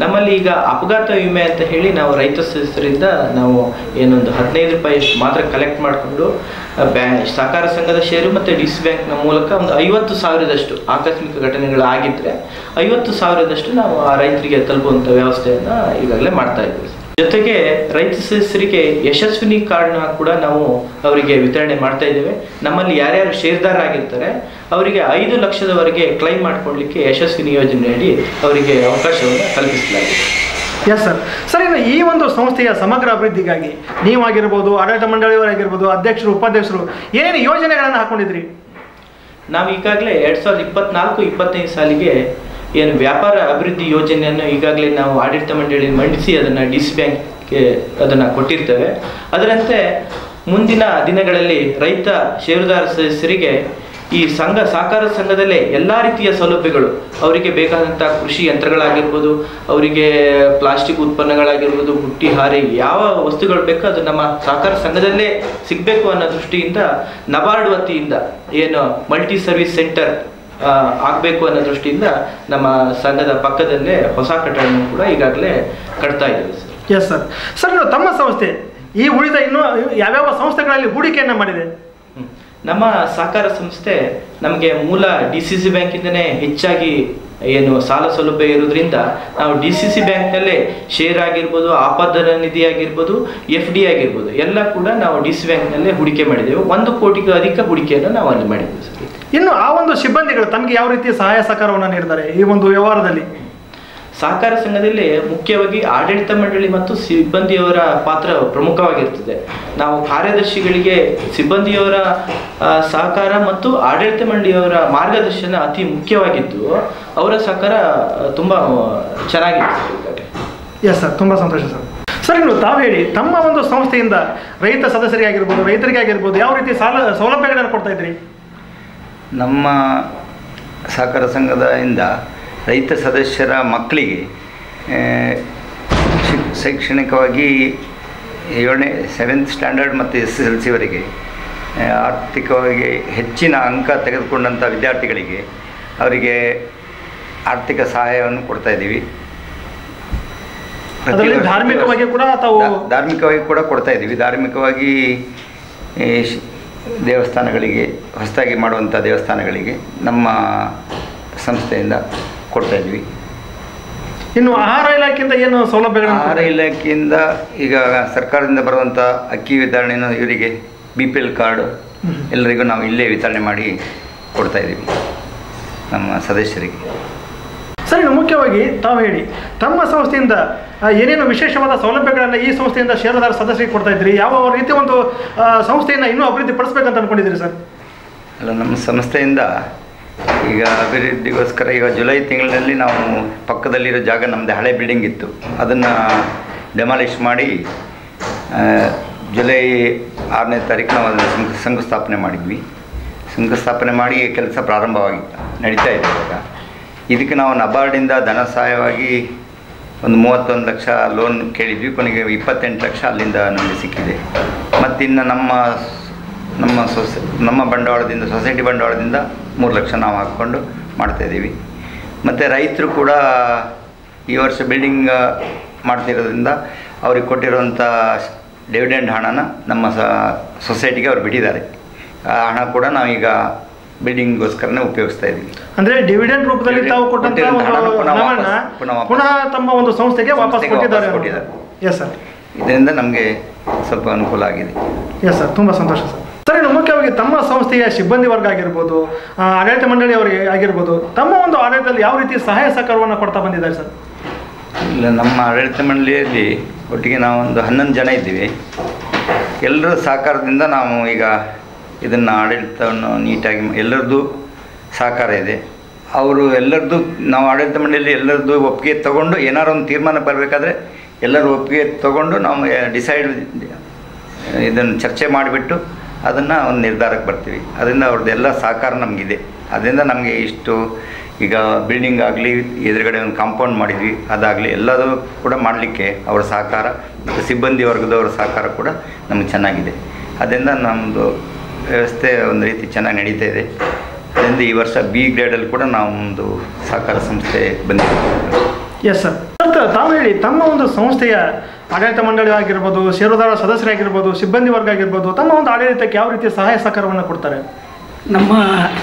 ನಮ್ಮಲ್ಲಿ ಈಗ ಅಪಘಾತ ವಿಮೆ ಅಂತ ಹೇಳಿ ನಾವು ರೈತ ಸದಸ್ಯರಿಂದ ನಾವು ಏನೊಂದು 15 ರೂಪಾಯಿಯಷ್ಟು ಮಾತ್ರ ಕಲೆಕ್ಟ್ ಮಾಡಿಕೊಂಡು ಸಹಕಾರ ಸಂಘದ ಷೇರು ಮತ್ತು ಡಿಸಿ ಬ್ಯಾಂಕ್ನ ಮೂಲಕ ಒಂದು 50,000ದಷ್ಟು ಆಕಸ್ಮಿಕ ಘಟನೆಗಳು ಆಗಿದ್ದರೆ 50,000ದಷ್ಟು ನಾವು ಆ ರೈತರಿಗೆ ತಲುಪುವಂಥ ವ್ಯವಸ್ಥೆಯನ್ನು ಈಗಾಗಲೇ ಮಾಡ್ತಾ ಇದ್ದೀವಿ. ಜೊತೆಗೆ ರೈತ ಸದಸ್ಯರಿಗೆ ಯಶಸ್ವಿನಿ ಕಾರ್ಡ್ನ ಕೂಡ ನಾವು ಅವರಿಗೆ ವಿತರಣೆ ಮಾಡ್ತಾ ಇದ್ದೇವೆ. ನಮ್ಮಲ್ಲಿ ಯಾರ್ಯಾರು ಷೇರ್ದಾರರಾಗಿರ್ತಾರೆ ಅವರಿಗೆ 5 ಲಕ್ಷದವರೆಗೆ ಕ್ಲೈಮ್ ಮಾಡಿಕೊಳ್ಳಲಿಕ್ಕೆ ಯಶಸ್ವಿನಿ ಯೋಜನೆಯಡಿ ಅವರಿಗೆ ಅವಕಾಶವನ್ನು ಕಲ್ಪಿಸಲಾಗಿದೆ. Yes sir. ಸರ್, ಇನ್ನು ಈ ಒಂದು ಸಂಸ್ಥೆಯ ಸಮಗ್ರ ಅಭಿವೃದ್ಧಿಗಾಗಿ ನೀವಾಗಿರ್ಬೋದು, ಆಡಳಿತ ಮಂಡಳಿಯವರಾಗಿರ್ಬೋದು, ಅಧ್ಯಕ್ಷರು, ಉಪಾಧ್ಯಕ್ಷರು ಏನೇನು ಯೋಜನೆಗಳನ್ನು ಹಾಕೊಂಡಿದ್ರಿ? ನಾವು ಈಗಾಗಲೇ 2024-25 ಸಾಲಿಗೆ ಏನು ವ್ಯಾಪಾರ ಅಭಿವೃದ್ಧಿ ಯೋಜನೆಯನ್ನು ಈಗಾಗಲೇ ನಾವು ಆಡಳಿತ ಮಂಡಳಿಯಲ್ಲಿ ಮಂಡಿಸಿ ಅದನ್ನು ಡಿಸಿ ಬ್ಯಾಂಕ್ಗೆ ಅದನ್ನು ಕೊಟ್ಟಿರ್ತೇವೆ. ಅದರಂತೆ ಮುಂದಿನ ದಿನಗಳಲ್ಲಿ ರೈತ ಷೇರುದಾರ ಸದಸ್ಯರಿಗೆ ಈ ಸಹಕಾರ ಸಂಘದಲ್ಲೇ ಎಲ್ಲ ರೀತಿಯ ಸೌಲಭ್ಯಗಳು, ಅವರಿಗೆ ಬೇಕಾದಂಥ ಕೃಷಿ ಯಂತ್ರಗಳಾಗಿರ್ಬೋದು, ಅವರಿಗೆ ಪ್ಲಾಸ್ಟಿಕ್ ಉತ್ಪನ್ನಗಳಾಗಿರ್ಬೋದು, ಬುಟ್ಟಿ ಹಾರೆ ಯಾವ ವಸ್ತುಗಳು ಬೇಕೋ ಅದು ನಮ್ಮ ಸಹಕಾರ ಸಂಘದಲ್ಲೇ ಸಿಗಬೇಕು ಅನ್ನೋ ದೃಷ್ಟಿಯಿಂದ ನಬಾರ್ಡ್ ವತಿಯಿಂದ ಏನು ಮಲ್ಟಿ ಸರ್ವಿಸ್ ಸೆಂಟರ್ ಆಗಬೇಕು ಅನ್ನೋ ದೃಷ್ಟಿಯಿಂದ ನಮ್ಮ ಸಂಘದ ಪಕ್ಕದಲ್ಲೇ ಹೊಸ ಕಟ್ಟಡವನ್ನು ಕೂಡ ಈಗಾಗಲೇ ಕಟ್ತಾ ಇದ್ದೀವಿ ಸರ್. Yes sir. ಸರ್, ಇನ್ನು ತಮ್ಮ ಸಂಸ್ಥೆ ಈ ಉಳಿದ ಇನ್ನೂ ಯಾವ್ಯಾವ ಸಂಸ್ಥೆಗಳಲ್ಲಿ ಹೂಡಿಕೆಯನ್ನು ಮಾಡಿದೆ? ನಮ್ಮ ಸಹಕಾರ ಸಂಸ್ಥೆ ನಮಗೆ ಮೂಲ DCC ಬ್ಯಾಂಕಿಂದನೇ ಹೆಚ್ಚಾಗಿ ಏನು ಸಾಲ ಸೌಲಭ್ಯ ಇರೋದ್ರಿಂದ ನಾವು DCC ಬ್ಯಾಂಕ್ನಲ್ಲೇ ಶೇರ್ ಆಗಿರ್ಬೋದು, ಆಪಾದನ ನಿಧಿ ಆಗಿರ್ಬೋದು, FD ಆಗಿರ್ಬೋದು ಎಲ್ಲ ಕೂಡ ನಾವು DC ಬ್ಯಾಂಕ್ನಲ್ಲೇ ಹೂಡಿಕೆ ಮಾಡಿದ್ದೇವೆ. 1 ಕೋಟಿಗೂ ಅಧಿಕ ಹೂಡಿಕೆಯನ್ನು ನಾವು ಅಲ್ಲಿ ಮಾಡಿದ್ದೇವೆ ಸರ್. ಇನ್ನು ಆ ಒಂದು ಸಿಬ್ಬಂದಿಗಳು ತಮಗೆ ಯಾವ ರೀತಿಯ ಸಹಾಯ ಸಹಕಾರವನ್ನು ನೀಡ್ತಾರೆ ಈ ಒಂದು ವ್ಯವಹಾರದಲ್ಲಿ? ಸಹಕಾರ ಸಂಘದಲ್ಲಿ ಮುಖ್ಯವಾಗಿ ಆಡಳಿತ ಮಂಡಳಿ ಮತ್ತು ಸಿಬ್ಬಂದಿಯವರ ಪಾತ್ರ ಪ್ರಮುಖವಾಗಿರ್ತದೆ. ನಾವು ಕಾರ್ಯದರ್ಶಿಗಳಿಗೆ ಸಿಬ್ಬಂದಿಯವರ ಸಹಕಾರ ಮತ್ತು ಆಡಳಿತ ಮಂಡಳಿಯವರ ಮಾರ್ಗದರ್ಶನ ಅತಿ ಮುಖ್ಯವಾಗಿದ್ದು ಅವರ ಸಹಕಾರ ತುಂಬ ಚೆನ್ನಾಗಿದೆ. ಎಸ್ ಸರ್, ತುಂಬ ಸಂತೋಷ ಸರ್. ಸರ್, ಇನ್ನು ತಾವು ಹೇಳಿ, ತಮ್ಮ ಒಂದು ಸಂಸ್ಥೆಯಿಂದ ರೈತ ಸದಸ್ಯರಿಗೆ ಆಗಿರ್ಬೋದು, ರೈತರಿಗೆ ಆಗಿರ್ಬೋದು ಯಾವ ರೀತಿ ಸೌಲಭ್ಯಗಳನ್ನು ಕೊಡ್ತಾ ಇದ್ರಿ? ನಮ್ಮ ಸಹಕಾರ ಸಂಘದಿಂದ ರೈತ ಸದಸ್ಯರ ಮಕ್ಕಳಿಗೆ ಶೈಕ್ಷಣಿಕವಾಗಿ 7th ಸ್ಟ್ಯಾಂಡರ್ಡ್ ಮತ್ತು SSLCವರೆಗೆ ಆರ್ಥಿಕವಾಗಿ ಹೆಚ್ಚಿನ ಅಂಕ ತೆಗೆದುಕೊಂಡಂಥ ವಿದ್ಯಾರ್ಥಿಗಳಿಗೆ ಅವರಿಗೆ ಆರ್ಥಿಕ ಸಹಾಯವನ್ನು ಕೊಡ್ತಾ ಇದ್ದೀವಿ. ಧಾರ್ಮಿಕವಾಗಿ ಕೂಡ ಕೊಡ್ತಾ ಇದ್ದೀವಿ. ಧಾರ್ಮಿಕವಾಗಿ ದೇವಸ್ಥಾನಗಳಿಗೆ, ಹೊಸದಾಗಿ ಮಾಡುವಂಥ ದೇವಸ್ಥಾನಗಳಿಗೆ ನಮ್ಮ ಸಂಸ್ಥೆಯಿಂದ ಕೊಡ್ತಾ ಇದ್ವಿ. ಇನ್ನು ಆಹಾರ ಇಲಾಖೆಯಿಂದ ಏನು ಸೌಲಭ್ಯಗಳು? ಆಹಾರ ಇಲಾಖೆಯಿಂದ ಈಗ ಸರ್ಕಾರದಿಂದ ಬರುವಂಥ ಅಕ್ಕಿ ವಿತರಣೆಯನ್ನು ಇವರಿಗೆ BPL ಕಾರ್ಡ್ ಎಲ್ಲರಿಗೂ ನಾವು ಇಲ್ಲೇ ವಿತರಣೆ ಮಾಡಿ ಕೊಡ್ತಾ ಇದ್ದೀವಿ ನಮ್ಮ ಸದಸ್ಯರಿಗೆ. ಸರ್, ಇನ್ನು ಮುಖ್ಯವಾಗಿ ತಾವು ಹೇಳಿ, ತಮ್ಮ ಸಂಸ್ಥೆಯಿಂದ ಏನೇನು ವಿಶೇಷವಾದ ಸೌಲಭ್ಯಗಳನ್ನು ಈ ಸಂಸ್ಥೆಯಿಂದ ಷೇರುದಾರ ಸದಸ್ಯರಿಗೆ ಕೊಡ್ತಾ ಇದ್ರಿ? ಯಾವ ರೀತಿ ಒಂದು ಸಂಸ್ಥೆಯನ್ನು ಇನ್ನೂ ಅಭಿವೃದ್ಧಿ ಪಡಿಸ್ಬೇಕಂತ ಅಂದ್ಕೊಂಡಿದ್ದೀರಿ ಸರ್? ಅಲ್ಲ, ನಮ್ಮ ಸಂಸ್ಥೆಯಿಂದ ಈಗ ಅಭಿವೃದ್ಧಿಗೋಸ್ಕರ ಈಗ ಜುಲೈ ತಿಂಗಳಿನಲ್ಲಿ ನಾವು ಪಕ್ಕದಲ್ಲಿರೋ ಜಾಗ ನಮ್ಮದು ಹಳೆ ಬಿಲ್ಡಿಂಗ್ ಇತ್ತು, ಅದನ್ನು ಡೆಮಾಲಿಷ್ ಮಾಡಿ ಜುಲೈ 6ನೇ ತಾರೀಕು ನಾವು ಅದನ್ನು ಶಂಕುಸ್ಥಾಪನೆ ಮಾಡಿದ್ವಿ. ಶಂಕುಸ್ಥಾಪನೆ ಮಾಡಿ ಕೆಲಸ ಪ್ರಾರಂಭವಾಗಿ ನಡೀತಾ ಇದೆ. ಇವಾಗ ಇದಕ್ಕೆ ನಾವು ನಬಾರ್ಡಿಂದ ಧನ ಸಹಾಯವಾಗಿ ಒಂದು 31 ಲಕ್ಷ ಲೋನ್ ಕೇಳಿದ್ವಿ. ಕೊನೆಗೆ 28 ಲಕ್ಷ ಅಲ್ಲಿಂದ ನಮಗೆ ಸಿಕ್ಕಿದೆ. ಮತ್ತಿನ್ನು ನಮ್ಮ ಬಂಡವಾಳದಿಂದ, ಸೊಸೈಟಿ ಬಂಡವಾಳದಿಂದ 3 ಲಕ್ಷ ನಾವು ಹಾಕ್ಕೊಂಡು ಮಾಡ್ತಾಯಿದ್ದೀವಿ. ಮತ್ತು ರೈತರು ಕೂಡ ಈ ವರ್ಷ ಬಿಲ್ಡಿಂಗ್ ಮಾಡ್ತಿರೋದ್ರಿಂದ ಅವ್ರಿಗೆ ಕೊಟ್ಟಿರುವಂಥ ಡಿವಿಡೆಂಡ್ ಹಣನ ನಮ್ಮ ಸೊಸೈಟಿಗೆ ಅವ್ರು ಬಿಟ್ಟಿದ್ದಾರೆ. ಆ ಹಣ ಕೂಡ ನಾವೀಗ ಬಿಲ್ಡಿಂಗ್ಗೋಸ್ಕರನೇ ಉಪಯೋಗಿಸ್ತಾ ಇದ್ದೀವಿ. ಅಂದರೆ ಡಿವಿಡೆಂಡ್ ರೂಪದಲ್ಲಿ ತಾವು ಕೊಟ್ಟಂತ ಪುನಃ ತಮ್ಮ ಒಂದು ಸಂಸ್ಥೆಗೆ ವಾಪಸ್ ಕೊಟ್ಟಿದ್ದಾರೆ. ಎಸ್ ಸರ್, ಇದರಿಂದ ನಮಗೆ ಸ್ವಲ್ಪ ಅನುಕೂಲ ಆಗಿದೆ. ಎಸ್ ಸರ್, ತುಂಬ ಸಂತೋಷ ಸರ್. ಸರ್, ಇನ್ನು ಮುಖ್ಯವಾಗಿ ತಮ್ಮ ಸಂಸ್ಥೆಯ ಸಿಬ್ಬಂದಿ ವರ್ಗ ಆಗಿರ್ಬೋದು, ಆಡಳಿತ ಮಂಡಳಿಯವರಿಗೆ ಆಗಿರ್ಬೋದು, ತಮ್ಮ ಒಂದು ಆಡಳಿತದಲ್ಲಿ ಯಾವ ರೀತಿ ಸಹಾಯ ಸಹಕಾರವನ್ನು ಕೊಡ್ತಾ ಬಂದಿದ್ದಾರೆ ಸರ್? ಇಲ್ಲ, ನಮ್ಮ ಆಡಳಿತ ಮಂಡಳಿಯಲ್ಲಿ ಒಟ್ಟಿಗೆ ನಾವೊಂದು 11 ಜನ ಇದ್ದೀವಿ. ಎಲ್ಲರ ಸಹಕಾರದಿಂದ ನಾವು ಈಗ ಇದನ್ನು ಆಡಳಿತವನ್ನು ನೀಟಾಗಿ ಎಲ್ಲರದ್ದು ಸಹಕಾರ ಇದೆ. ಅವರು ಎಲ್ಲರದ್ದು ನಾವು ಆಡಳಿತ ಮಂಡಳಿಯಲ್ಲಿ ಎಲ್ಲರದ್ದು ಒಪ್ಪಿಗೆ ತೊಗೊಂಡು ಏನಾರು ಒಂದು ತೀರ್ಮಾನ ಬರಬೇಕಾದ್ರೆ ಎಲ್ಲರೂ ಒಪ್ಪಿಗೆ ತೊಗೊಂಡು ನಾವು ಡಿಸೈಡ್ ಇದನ್ನು ಚರ್ಚೆ ಮಾಡಿಬಿಟ್ಟು ಅದನ್ನು ಒಂದು ನಿರ್ಧಾರಕ್ಕೆ ಬರ್ತೀವಿ. ಅದರಿಂದ ಅವ್ರದ್ದು ಎಲ್ಲ ಸಹಕಾರ ನಮಗಿದೆ. ಅದರಿಂದ ನಮಗೆ ಇಷ್ಟು ಈಗ ಬಿಲ್ಡಿಂಗ್ ಆಗಲಿ, ಎದುರುಗಡೆ ಒಂದು ಕಾಂಪೌಂಡ್ ಮಾಡಿದ್ವಿ, ಅದಾಗಲಿ ಎಲ್ಲದೂ ಕೂಡ ಮಾಡಲಿಕ್ಕೆ ಅವರ ಸಹಕಾರ ಮತ್ತು ಸಿಬ್ಬಂದಿ ವರ್ಗದವರ ಸಹಕಾರ ಕೂಡ ನಮಗೆ ಚೆನ್ನಾಗಿದೆ. ಅದರಿಂದ ನಮ್ಮದು ವ್ಯವಸ್ಥೆ ಒಂದು ರೀತಿ ಚೆನ್ನಾಗಿ ನಡೀತಾ ಇದೆ. ಅದರಿಂದ ಈ ವರ್ಷ B ಗ್ರೇಡಲ್ಲಿ ಕೂಡ ನಾವು ಒಂದು ಸಹಕಾರ ಸಂಸ್ಥೆ ಬಂದಿದ್ದೀವಿ. Yes sir. ತಾವು ಹೇಳಿ, ತಮ್ಮ ಒಂದು ಸಂಸ್ಥೆಯ ಆಡಳಿತ ಮಂಡಳಿ ಆಗಿರ್ಬೋದು, ಷೇರುದಾರ ಸದಸ್ಯರಾಗಿರ್ಬೋದು, ಸಿಬ್ಬಂದಿ ವರ್ಗ ಆಗಿರ್ಬೋದು, ತಮ್ಮ ಒಂದು ಆಡಳಿತಕ್ಕೆ ಯಾವ ರೀತಿಯ ಸಹಾಯ ಸಹಕಾರವನ್ನು ಕೊಡ್ತಾರೆ? ನಮ್ಮ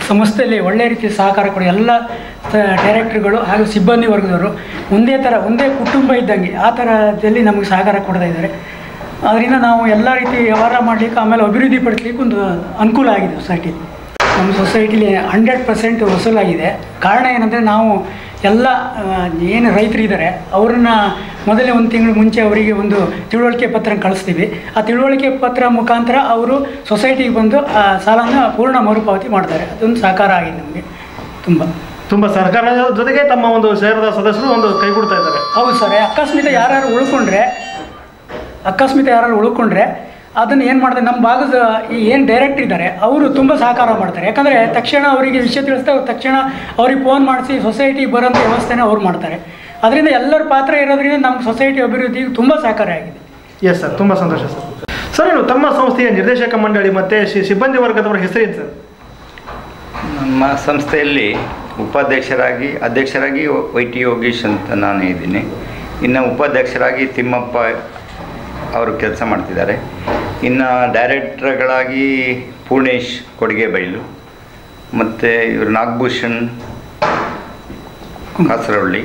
ಸಂಸ್ಥೆಯಲ್ಲಿ ಒಳ್ಳೆಯ ರೀತಿಯ ಸಹಕಾರ ಕೊಡಿ. ಎಲ್ಲ ಡೈರೆಕ್ಟ್ರುಗಳು ಹಾಗೂ ಸಿಬ್ಬಂದಿ ವರ್ಗದವರು ಒಂದೇ ಕುಟುಂಬ ಇದ್ದಂಗೆ ಆ ಥರದಲ್ಲಿ ನಮಗೆ ಸಹಕಾರ ಕೊಡ್ತಾ ಇದ್ದಾರೆ. ಅದರಿಂದ ನಾವು ಎಲ್ಲ ರೀತಿ ವ್ಯವಹಾರ ಮಾಡಲಿಕ್ಕೆ, ಆಮೇಲೆ ಅಭಿವೃದ್ಧಿ ಪಡಿಸ್ಲಿಕ್ಕೆ ಒಂದು ಅನುಕೂಲ ಆಗಿದೆ ಸೊಸೈಟಿ. ನಮ್ಮ ಸೊಸೈಟಿಲಿ 100% ವಸೂಲಾಗಿದೆ. ಕಾರಣ ಏನಂದರೆ ನಾವು ಎಲ್ಲ ಏನು ರೈತರಿದ್ದಾರೆ ಅವ್ರನ್ನ ಮೊದಲೇ ಒಂದು ತಿಂಗಳು ಮುಂಚೆ ಅವರಿಗೆ ಒಂದು ತಿಳುವಳಿಕೆ ಪತ್ರ ಕಳಿಸ್ತೀವಿ. ಆ ತಿಳುವಳಿಕೆ ಪತ್ರ ಮುಖಾಂತರ ಅವರು ಸೊಸೈಟಿಗೆ ಬಂದು ಆ ಸಾಲನ ಪೂರ್ಣ ಮರುಪಾವತಿ ಮಾಡ್ತಾರೆ. ಅದೊಂದು ಸಹಕಾರ ಆಗಿದೆ ನಮಗೆ ತುಂಬ ಸರ್ಕಾರದ ಜೊತೆಗೆ ತಮ್ಮ ಒಂದು ಷೇರದ ಸದಸ್ಯರು ಒಂದು ಕೈಗೂಡ್ತಾ ಇದ್ದಾರೆ. ಹೌದು ಸರ್. ಅಕಸ್ಮಾತ್ ಯಾರು ಉಳ್ಕೊಂಡ್ರೆ ಅದನ್ನು ಏನು ಮಾಡ್ತಾರೆ, ನಮ್ಮ ಭಾಗದ ಏನು ಡೈರೆಕ್ಟರ್ ಇದ್ದಾರೆ ಅವರು ತುಂಬ ಸಹಕಾರ ಮಾಡ್ತಾರೆ. ಯಾಕಂದರೆ ತಕ್ಷಣ ಅವರಿಗೆ ವಿಷಯ ತಿಳಿಸ್ತಾ ತಕ್ಷಣ ಅವ್ರಿಗೆ ಫೋನ್ ಮಾಡಿಸಿ ಸೊಸೈಟಿಗೆ ಬರೋಂಥ ವ್ಯವಸ್ಥೆನ ಅವ್ರು ಮಾಡ್ತಾರೆ. ಅದರಿಂದ ಎಲ್ಲರ ಪಾತ್ರ ಇರೋದ್ರಿಂದ ನಮ್ಮ ಸೊಸೈಟಿ ಅಭಿವೃದ್ಧಿಗೆ ತುಂಬ ಸಹಕಾರ ಆಗಿದೆ. ಎಸ್ ಸರ್, ತುಂಬ ಸಂತೋಷ ಸರ್. ಸರ್, ಏನು ತಮ್ಮ ಸಂಸ್ಥೆಯ ನಿರ್ದೇಶಕ ಮಂಡಳಿ ಮತ್ತು ಸಿಬ್ಬಂದಿ ವರ್ಗದವರ ಹೆಸರೇನು ಸರ್? ನಮ್ಮ ಸಂಸ್ಥೆಯಲ್ಲಿ ಅಧ್ಯಕ್ಷರಾಗಿ YT ಯೋಗೀಶ್ ಅಂತ ನಾನು ಇದ್ದೀನಿ. ಇನ್ನು ಉಪಾಧ್ಯಕ್ಷರಾಗಿ ತಿಮ್ಮಪ್ಪ ಅವರು ಕೆಲಸ ಮಾಡ್ತಿದ್ದಾರೆ. ಇನ್ನು ಡೈರೆಕ್ಟರ್ಗಳಾಗಿ ಪೂರ್ಣೇಶ್ ಕೊಡಿಗೆಬೈಲು, ಮತ್ತು ಇವರು ನಾಗಭೂಷಣ್ ಕಾಸರವಳ್ಳಿ,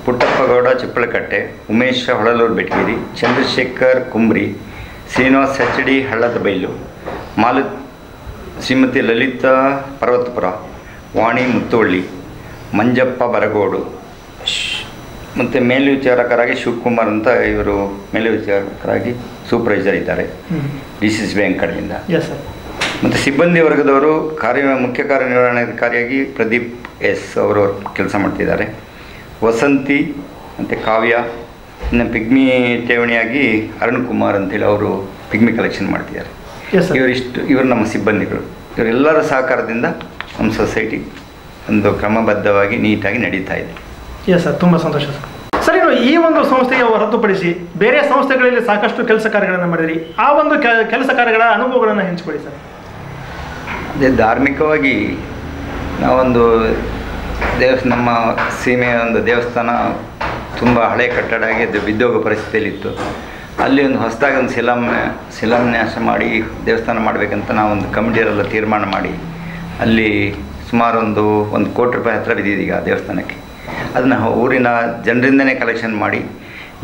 ಪುಟ್ಟಪ್ಪಗೌಡ ಚಿಪ್ಪಳಕಟ್ಟೆ, ಉಮೇಶ್ ಹೊಳಲೂರು ಬೆಟಗೇರಿ, ಚಂದ್ರಶೇಖರ್ ಕುಂಬ್ರಿ, ಶ್ರೀನಿವಾಸ್ HD ಹಳ್ಳದ ಬೈಲು, ಶ್ರೀಮತಿ ಲಲಿತಾ ಪರ್ವತಪುರ, ವಾಣಿ ಮುತ್ತುವಳ್ಳಿ, ಮಂಜಪ್ಪ ಬರಗೋಡು, ಮತ್ತು ಮೇಲ್ವಿಚಾರಕರಾಗಿ ಶಿವಕುಮಾರ್ ಅಂತ ಇವರು ಮೇಲ್ವಿಚಾರಕರಾಗಿ ಸೂಪರ್ವೈಸರ್ ಇದ್ದಾರೆ DCC ಬ್ಯಾಂಕ್ ಕಡೆಯಿಂದ. ಮತ್ತು ಸಿಬ್ಬಂದಿ ವರ್ಗದವರು ಮುಖ್ಯ ಕಾರ್ಯನಿರ್ವಹಣಾಧಿಕಾರಿಯಾಗಿ ಪ್ರದೀಪ್ S ಅವರು ಕೆಲಸ ಮಾಡ್ತಿದ್ದಾರೆ. ವಸಂತಿ ಮತ್ತು ಕಾವ್ಯ, ಇನ್ನು ಪಿಗ್ಮಿ ಠೇವಣಿಯಾಗಿ ಅರುಣ್ ಕುಮಾರ್ ಅಂತೇಳಿ ಅವರು ಪಿಗ್ಮಿ ಕಲೆಕ್ಷನ್ ಮಾಡ್ತಿದ್ದಾರೆ. ಇವರು ನಮ್ಮ ಸಿಬ್ಬಂದಿಗಳು. ಇವರೆಲ್ಲರ ಸಹಕಾರದಿಂದ ನಮ್ಮ ಸೊಸೈಟಿ ಒಂದು ಕ್ರಮಬದ್ಧವಾಗಿ ನೀಟಾಗಿ ನಡೀತಾ ಇದೆ. ಎಸ್ ಸರ್, ತುಂಬ ಸಂತೋಷ ಸರ್. ಸರ್, ಇನ್ನು ಈ ಒಂದು ಸಂಸ್ಥೆಗೆ ಹೊರತುಪಡಿಸಿ ಬೇರೆ ಸಂಸ್ಥೆಗಳಲ್ಲಿ ಸಾಕಷ್ಟು ಕೆಲಸ ಕಾರ್ಯಗಳನ್ನು ಮಾಡಿದಿರಿ. ಆ ಒಂದು ಕೆಲಸ ಕಾರ್ಯಗಳ ಅನುಭವಗಳನ್ನು ಹಂಚಿಕೊಳ್ಳಿ ಸರ್. ಅದೇ ಧಾರ್ಮಿಕವಾಗಿ ನಾವೊಂದು ನಮ್ಮ ಸೀಮೆಯ ಒಂದು ದೇವಸ್ಥಾನ ತುಂಬ ಹಳೆ ಕಟ್ಟಡ ಆಗಿ ಅದು ಬಿದ್ದೋಗೋ ಪರಿಸ್ಥಿತಿಯಲ್ಲಿತ್ತು. ಅಲ್ಲಿ ಒಂದು ಹೊಸದಾಗಿ ಒಂದು ಶಿಲಾನ್ಯಾಸ ಮಾಡಿ ದೇವಸ್ಥಾನ ಮಾಡಬೇಕಂತ ನಾವೊಂದು ಕಮಿಟಿಯರೆಲ್ಲ ತೀರ್ಮಾನ ಮಾಡಿ ಅಲ್ಲಿ ಸುಮಾರು ಒಂದು ಕೋಟಿ ರೂಪಾಯಿ ಹತ್ತಿರ ಬಿದ್ದಿದೆ ಈಗ ದೇವಸ್ಥಾನಕ್ಕೆ. ಅದನ್ನು ಊರಿನ ಜನರಿಂದನೇ ಕಲೆಕ್ಷನ್ ಮಾಡಿ,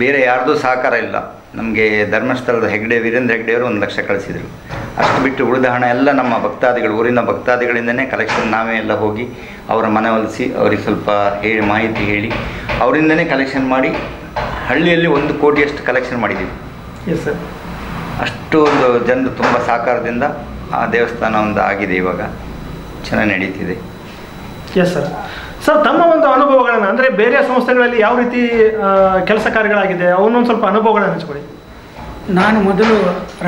ಬೇರೆ ಯಾರ್ದೂ ಸಹಕಾರ ಇಲ್ಲ. ನಮಗೆ ಧರ್ಮಸ್ಥಳದ ವೀರೇಂದ್ರ ಹೆಗ್ಡೆಯವರು 1 ಲಕ್ಷ ಕಳಿಸಿದರು. ಅಷ್ಟು ಬಿಟ್ಟು ಉಳಿದ ಹಣ ಎಲ್ಲ ನಮ್ಮ ಭಕ್ತಾದಿಗಳು, ಊರಿನ ಭಕ್ತಾದಿಗಳಿಂದನೇ ಕಲೆಕ್ಷನ್ ನಾವೇ ಎಲ್ಲ ಹೋಗಿ ಅವರ ಮನವೊಲಿಸಿ ಅವ್ರಿಗೆ ಸ್ವಲ್ಪ ಮಾಹಿತಿ ಹೇಳಿ ಅವರಿಂದನೇ ಕಲೆಕ್ಷನ್ ಮಾಡಿ ಹಳ್ಳಿಯಲ್ಲಿ 1 ಕೋಟಿಯಷ್ಟು ಕಲೆಕ್ಷನ್ ಮಾಡಿದ್ದೀವಿ. Yes sir. ಅಷ್ಟು ಒಂದು ಜನರು ತುಂಬ ಸಹಕಾರದಿಂದ ಆ ದೇವಸ್ಥಾನ ಒಂದು ಆಗಿದೆ, ಇವಾಗ ಚೆನ್ನಾಗಿ ನಡೀತಿದೆ. Yes sir. ಸರ್, ತಮ್ಮ ಒಂದು ಅನುಭವಗಳನ್ನು, ಅಂದರೆ ಬೇರೆ ಸಂಸ್ಥೆಗಳಲ್ಲಿ ಯಾವ ರೀತಿ ಕೆಲಸ ಕಾರ್ಯಗಳಾಗಿದೆ ಅವನ್ನೊಂದು ಸ್ವಲ್ಪ ಅನುಭವಗಳನ್ನು ಹಂಚ್ಕೊಳ್ಳಿ. ನಾನು ಮೊದಲು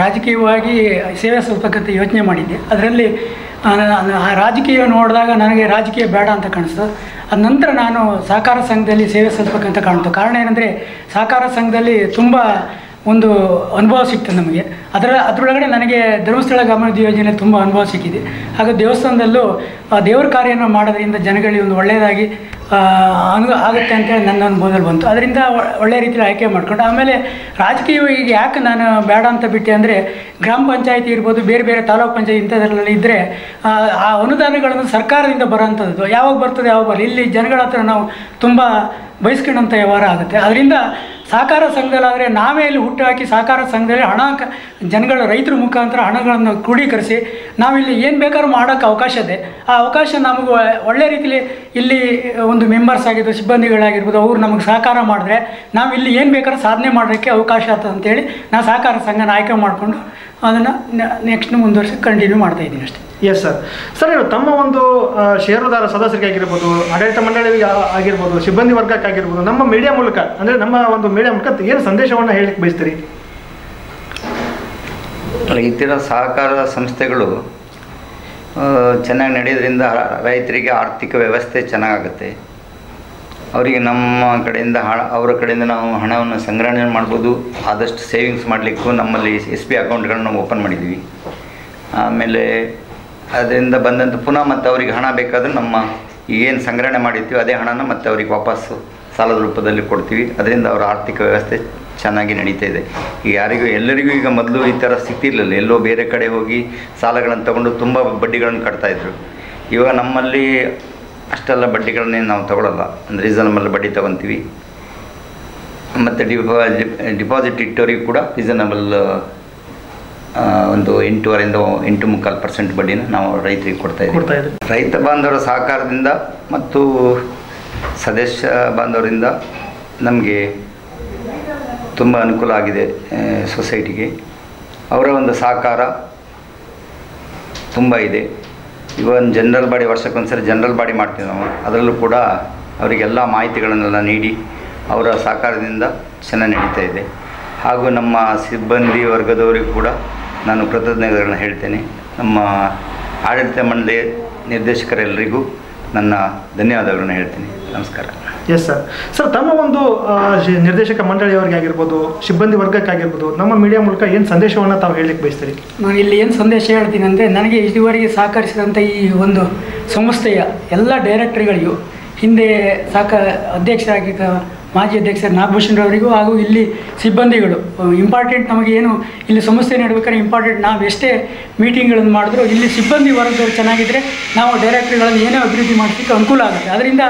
ರಾಜಕೀಯವಾಗಿ ಸೇವೆ ಸಲ್ಲಿಸಬೇಕಂತ ಯೋಚನೆ ಮಾಡಿದ್ದೆ. ಅದರಲ್ಲಿ ರಾಜಕೀಯ ನೋಡಿದಾಗ ನನಗೆ ರಾಜಕೀಯ ಬೇಡ ಅಂತ ಕಾಣಿಸ್ತು. ಅದ ನಂತರ ನಾನು ಸಹಕಾರ ಸಂಘದಲ್ಲಿ ಸೇವೆ ಸಲ್ಲಿಸಬೇಕಂತ ಕಾಣ್ತು. ಕಾರಣ ಏನಂದರೆ ಸಹಕಾರ ಸಂಘದಲ್ಲಿ ತುಂಬ ಒಂದು ಅನುಭವ ಸಿಗ್ತದೆ ನಮಗೆ. ಅದರೊಳಗಡೆ ನನಗೆ ಧರ್ಮಸ್ಥಳ ಗ್ರಾಮಾಭಿವೃದ್ಧಿ ಯೋಜನೆ ತುಂಬ ಅನುಭವ ಸಿಕ್ಕಿದೆ. ಹಾಗೆ ದೇವಸ್ಥಾನದಲ್ಲೂ ದೇವರ ಕಾರ್ಯನ ಮಾಡೋದ್ರಿಂದ ಜನಗಳಿಗೆ ಒಂದು ಒಳ್ಳೆಯದಾಗಿ ಆಗುತ್ತೆ ಅಂತೇಳಿ ನನ್ನ ಅನುಭವದಲ್ಲಿ ಬಂತು. ಅದರಿಂದ ಒಳ್ಳೆಯ ರೀತಿಯಲ್ಲಿ ಆಯ್ಕೆ ಮಾಡ್ಕೊಂಡು, ಆಮೇಲೆ ರಾಜಕೀಯವಾಗಿ ಯಾಕೆ ನಾನು ಬೇಡ ಅಂತ ಬಿಟ್ಟೆ ಅಂದರೆ, ಗ್ರಾಮ ಪಂಚಾಯತಿ ಇರ್ಬೋದು, ಬೇರೆ ಬೇರೆ ತಾಲೂಕು ಪಂಚಾಯತಿ ಇಂಥದ್ರಲ್ಲಿ ಇದ್ದರೆ ಆ ಅನುದಾನಗಳನ್ನು ಸರ್ಕಾರದಿಂದ ಬರೋಂಥದ್ದು ಯಾವಾಗ ಬರ್ತದೆ ಯಾವಾಗ ಬರಲಿ, ಇಲ್ಲಿ ಜನಗಳ ಹತ್ರ ನಾವು ತುಂಬ ಬಯಸ್ಕೊಂಡಂಥ ವ್ಯವಹಾರ ಆಗುತ್ತೆ. ಅದರಿಂದ ಸಹಕಾರ ಸಂಘದಲ್ಲಾದರೆ ನಾವೇ ಇಲ್ಲಿ ಹುಟ್ಟು ಹಾಕಿ ಸಹಕಾರ ಸಂಘದಲ್ಲಿ ಜನಗಳ ರೈತರ ಮುಖಾಂತರ ಹಣಗಳನ್ನು ಕ್ರೋಢೀಕರಿಸಿ ನಾವಿಲ್ಲಿ ಏನು ಬೇಕಾದ್ರೂ ಮಾಡೋಕ್ಕೆ ಅವಕಾಶ ಇದೆ. ಆ ಅವಕಾಶ ನಮಗೆ ಒಳ್ಳೆ ರೀತಿಯಲ್ಲಿ ಇಲ್ಲಿ ಒಂದು ಮೆಂಬರ್ಸ್ ಆಗಿರ್ಬೋದು, ಸಿಬ್ಬಂದಿಗಳಾಗಿರ್ಬೋದು, ಅವ್ರು ನಮಗೆ ಸಹಕಾರ ಮಾಡಿದ್ರೆ ನಾವು ಇಲ್ಲಿ ಏನು ಬೇಕಾದ್ರೂ ಸಾಧನೆ ಮಾಡೋಕ್ಕೆ ಅವಕಾಶ ಆಗ್ತದೆ ಅಂತೇಳಿ ನಾವು ಸಹಕಾರ ಸಂಘನ ಆಯ್ಕೆ ಮಾಡಿಕೊಂಡು ಅದನ್ನು ನೆಕ್ಸ್ಟ್ ಮುಂದುವರ್ಸಿ ಕಂಟಿನ್ಯೂ ಮಾಡ್ತಾಯಿದ್ದೀನಿ ಅಷ್ಟೇ. Yes sir. ಸರ್, ನೀವು ತಮ್ಮ ಒಂದು ಷೇರುದಾರ ಸದಸ್ಯರಿಗೆ ಆಗಿರ್ಬೋದು, ಆಡಳಿತ ಮಂಡಳಿಗೆ ಆಗಿರ್ಬೋದು, ಸಿಬ್ಬಂದಿ ವರ್ಗಕ್ಕಾಗಿರ್ಬೋದು, ನಮ್ಮ ಮೀಡಿಯಾ ಮೂಲಕ ಅಂದರೆ ನಮ್ಮ ಒಂದು ಮೀಡಿಯಾ ಮೂಲಕ ಏನು ಸಂದೇಶವನ್ನು ಹೇಳಲಿಕ್ಕೆ ಬಯಸ್ತೀರಿ? ರೈತರ ಸಹಕಾರ ಸಂಸ್ಥೆಗಳು ಚೆನ್ನಾಗಿ ನಡೆಯೋದ್ರಿಂದ ರೈತರಿಗೆ ಆರ್ಥಿಕ ವ್ಯವಸ್ಥೆ ಚೆನ್ನಾಗಾಗುತ್ತೆ. ಅವರಿಗೆ ನಮ್ಮ ಕಡೆಯಿಂದ ಅವರ ಕಡೆಯಿಂದ ನಾವು ಹಣವನ್ನು ಸಂಗ್ರಹಣೆ ಮಾಡ್ಬೋದು. ಆದಷ್ಟು ಸೇವಿಂಗ್ಸ್ ಮಾಡಲಿಕ್ಕೂ ನಮ್ಮಲ್ಲಿ SB ಅಕೌಂಟ್ಗಳನ್ನ ನಾವು ಓಪನ್ ಮಾಡಿದ್ದೀವಿ. ಆಮೇಲೆ ಅದರಿಂದ ಬಂದಂಥ ಪುನಃ ಮತ್ತು ಅವರಿಗೆ ಹಣ ಬೇಕಾದರೂ ನಮ್ಮ ಏನು ಸಂಗ್ರಹಣೆ ಮಾಡಿರ್ತೀವಿ ಅದೇ ಹಣನ ಮತ್ತು ಅವ್ರಿಗೆ ವಾಪಸ್ಸು ಸಾಲದ ರೂಪದಲ್ಲಿ ಕೊಡ್ತೀವಿ. ಅದರಿಂದ ಅವರ ಆರ್ಥಿಕ ವ್ಯವಸ್ಥೆ ಚೆನ್ನಾಗಿ ನಡೀತಾ ಇದೆ. ಈಗ ಎಲ್ಲರಿಗೂ ಈಗ ಮೊದಲು ಈ ಥರ ಸಿಗ್ತಿರ್ಲಿಲ್ಲ. ಎಲ್ಲೋ ಬೇರೆ ಕಡೆ ಹೋಗಿ ಸಾಲಗಳನ್ನು ತಗೊಂಡು ತುಂಬ ಬಡ್ಡಿಗಳನ್ನು ಕಟ್ತಾಯಿದ್ರು. ಇವಾಗ ನಮ್ಮಲ್ಲಿ ಅಷ್ಟೆಲ್ಲ ಬಡ್ಡಿಗಳನ್ನೇನು ನಾವು ತಗೊಳ್ಳಲ್ಲ, ಅಂದರೆ ರೀಸನಬಲ್ ಬಡ್ಡಿ ತೊಗೊತೀವಿ. ಮತ್ತು ಡಿಪಾಸಿಟ್ ಇಟ್ಟವರಿಗೂ ಕೂಡ ರೀಸನಬಲ್ ಒಂದು 8.5% 8.75% ಬಡ್ಡಿನ ನಾವು ರೈತರಿಗೆ ಕೊಡ್ತಾಯಿದ್ದೀವಿ. ರೈತ ಬಾಂಧವರ ಸಹಕಾರದಿಂದ ಮತ್ತು ಸದಸ್ಯ ಬಾಂಧವರಿಂದ ನಮಗೆ ತುಂಬ ಅನುಕೂಲ ಆಗಿದೆ. ಸೊಸೈಟಿಗೆ ಅವರ ಒಂದು ಸಹಕಾರ ತುಂಬ ಇದೆ. ಇವನ್ ಜನರಲ್ ಬಾಡಿ ವರ್ಷಕ್ಕೊಂದ್ಸರಿ ಜನರಲ್ ಬಾಡಿ ಮಾಡ್ತೀವಿ ನಾವು. ಅದರಲ್ಲೂ ಕೂಡ ಅವರಿಗೆಲ್ಲ ಮಾಹಿತಿಗಳನ್ನೆಲ್ಲ ನೀಡಿ ಅವರ ಸಹಕಾರದಿಂದ ಚೆನ್ನಾಗಿ ನಡೀತಾ ಇದೆ. ಹಾಗೂ ನಮ್ಮ ಸಿಬ್ಬಂದಿ ವರ್ಗದವರಿಗೂ ಕೂಡ ನಾನು ಕೃತಜ್ಞತೆಗಳನ್ನು ಹೇಳ್ತೇನೆ. ನಮ್ಮ ಆಡಳಿತ ಮಂಡಳಿ ನಿರ್ದೇಶಕರೆಲ್ಲರಿಗೂ ನನ್ನ ಧನ್ಯವಾದಗಳನ್ನು ಹೇಳ್ತೀನಿ. ನಮಸ್ಕಾರ. Yes sir. ಸರ್, ತಮ್ಮ ಒಂದು ನಿರ್ದೇಶಕ ಮಂಡಳಿಯವರಿಗೆ ಆಗಿರ್ಬೋದು, ಸಿಬ್ಬಂದಿ ವರ್ಗಕ್ಕಾಗಿರ್ಬೋದು, ನಮ್ಮ ಮೀಡಿಯಾ ಮೂಲಕ ಏನು ಸಂದೇಶವನ್ನು ತಾವು ಹೇಳಲಿಕ್ಕೆ ಬಯಸ್ತೀರಿ? ನಾನು ಇಲ್ಲಿ ಏನು ಸಂದೇಶ ಹೇಳ್ತೀನಿ ಅಂದರೆ, ನನಗೆ ಇದುವರೆಗೆ ಸಹಕರಿಸಿದಂಥ ಈ ಒಂದು ಸಂಸ್ಥೆಯ ಎಲ್ಲ ಡೈರೆಕ್ಟರ್ಗಳಿಗೂ, ಹಿಂದೆ ಅಧ್ಯಕ್ಷರಾಗಿದ್ದ ಮಾಜಿ ಅಧ್ಯಕ್ಷರು ನಾಗಭೂಷಣರವರಿಗೂ ಹಾಗೂ ಇಲ್ಲಿ ಸಿಬ್ಬಂದಿಗಳು ಇಂಪಾರ್ಟೆಂಟ್ ನಮಗೇನು ಇಲ್ಲಿ ಸಂಸ್ಥೆ ನಡಬೇಕಾದ್ರೆ ಇಂಪಾರ್ಟೆಂಟ್ ನಾವು ಎಷ್ಟೇ ಮೀಟಿಂಗ್ಗಳನ್ನು ಮಾಡಿದ್ರು ಇಲ್ಲಿ ಸಿಬ್ಬಂದಿ ವರ್ಗದವರು ಚೆನ್ನಾಗಿದ್ದರೆ ನಾವು ಡೈರೆಕ್ಟರ್ಗಳನ್ನು ಏನೇ ಅಭಿವೃದ್ಧಿ ಮಾಡಲಿಕ್ಕೆ ಅನುಕೂಲ ಆಗುತ್ತೆ. ಅದರಿಂದ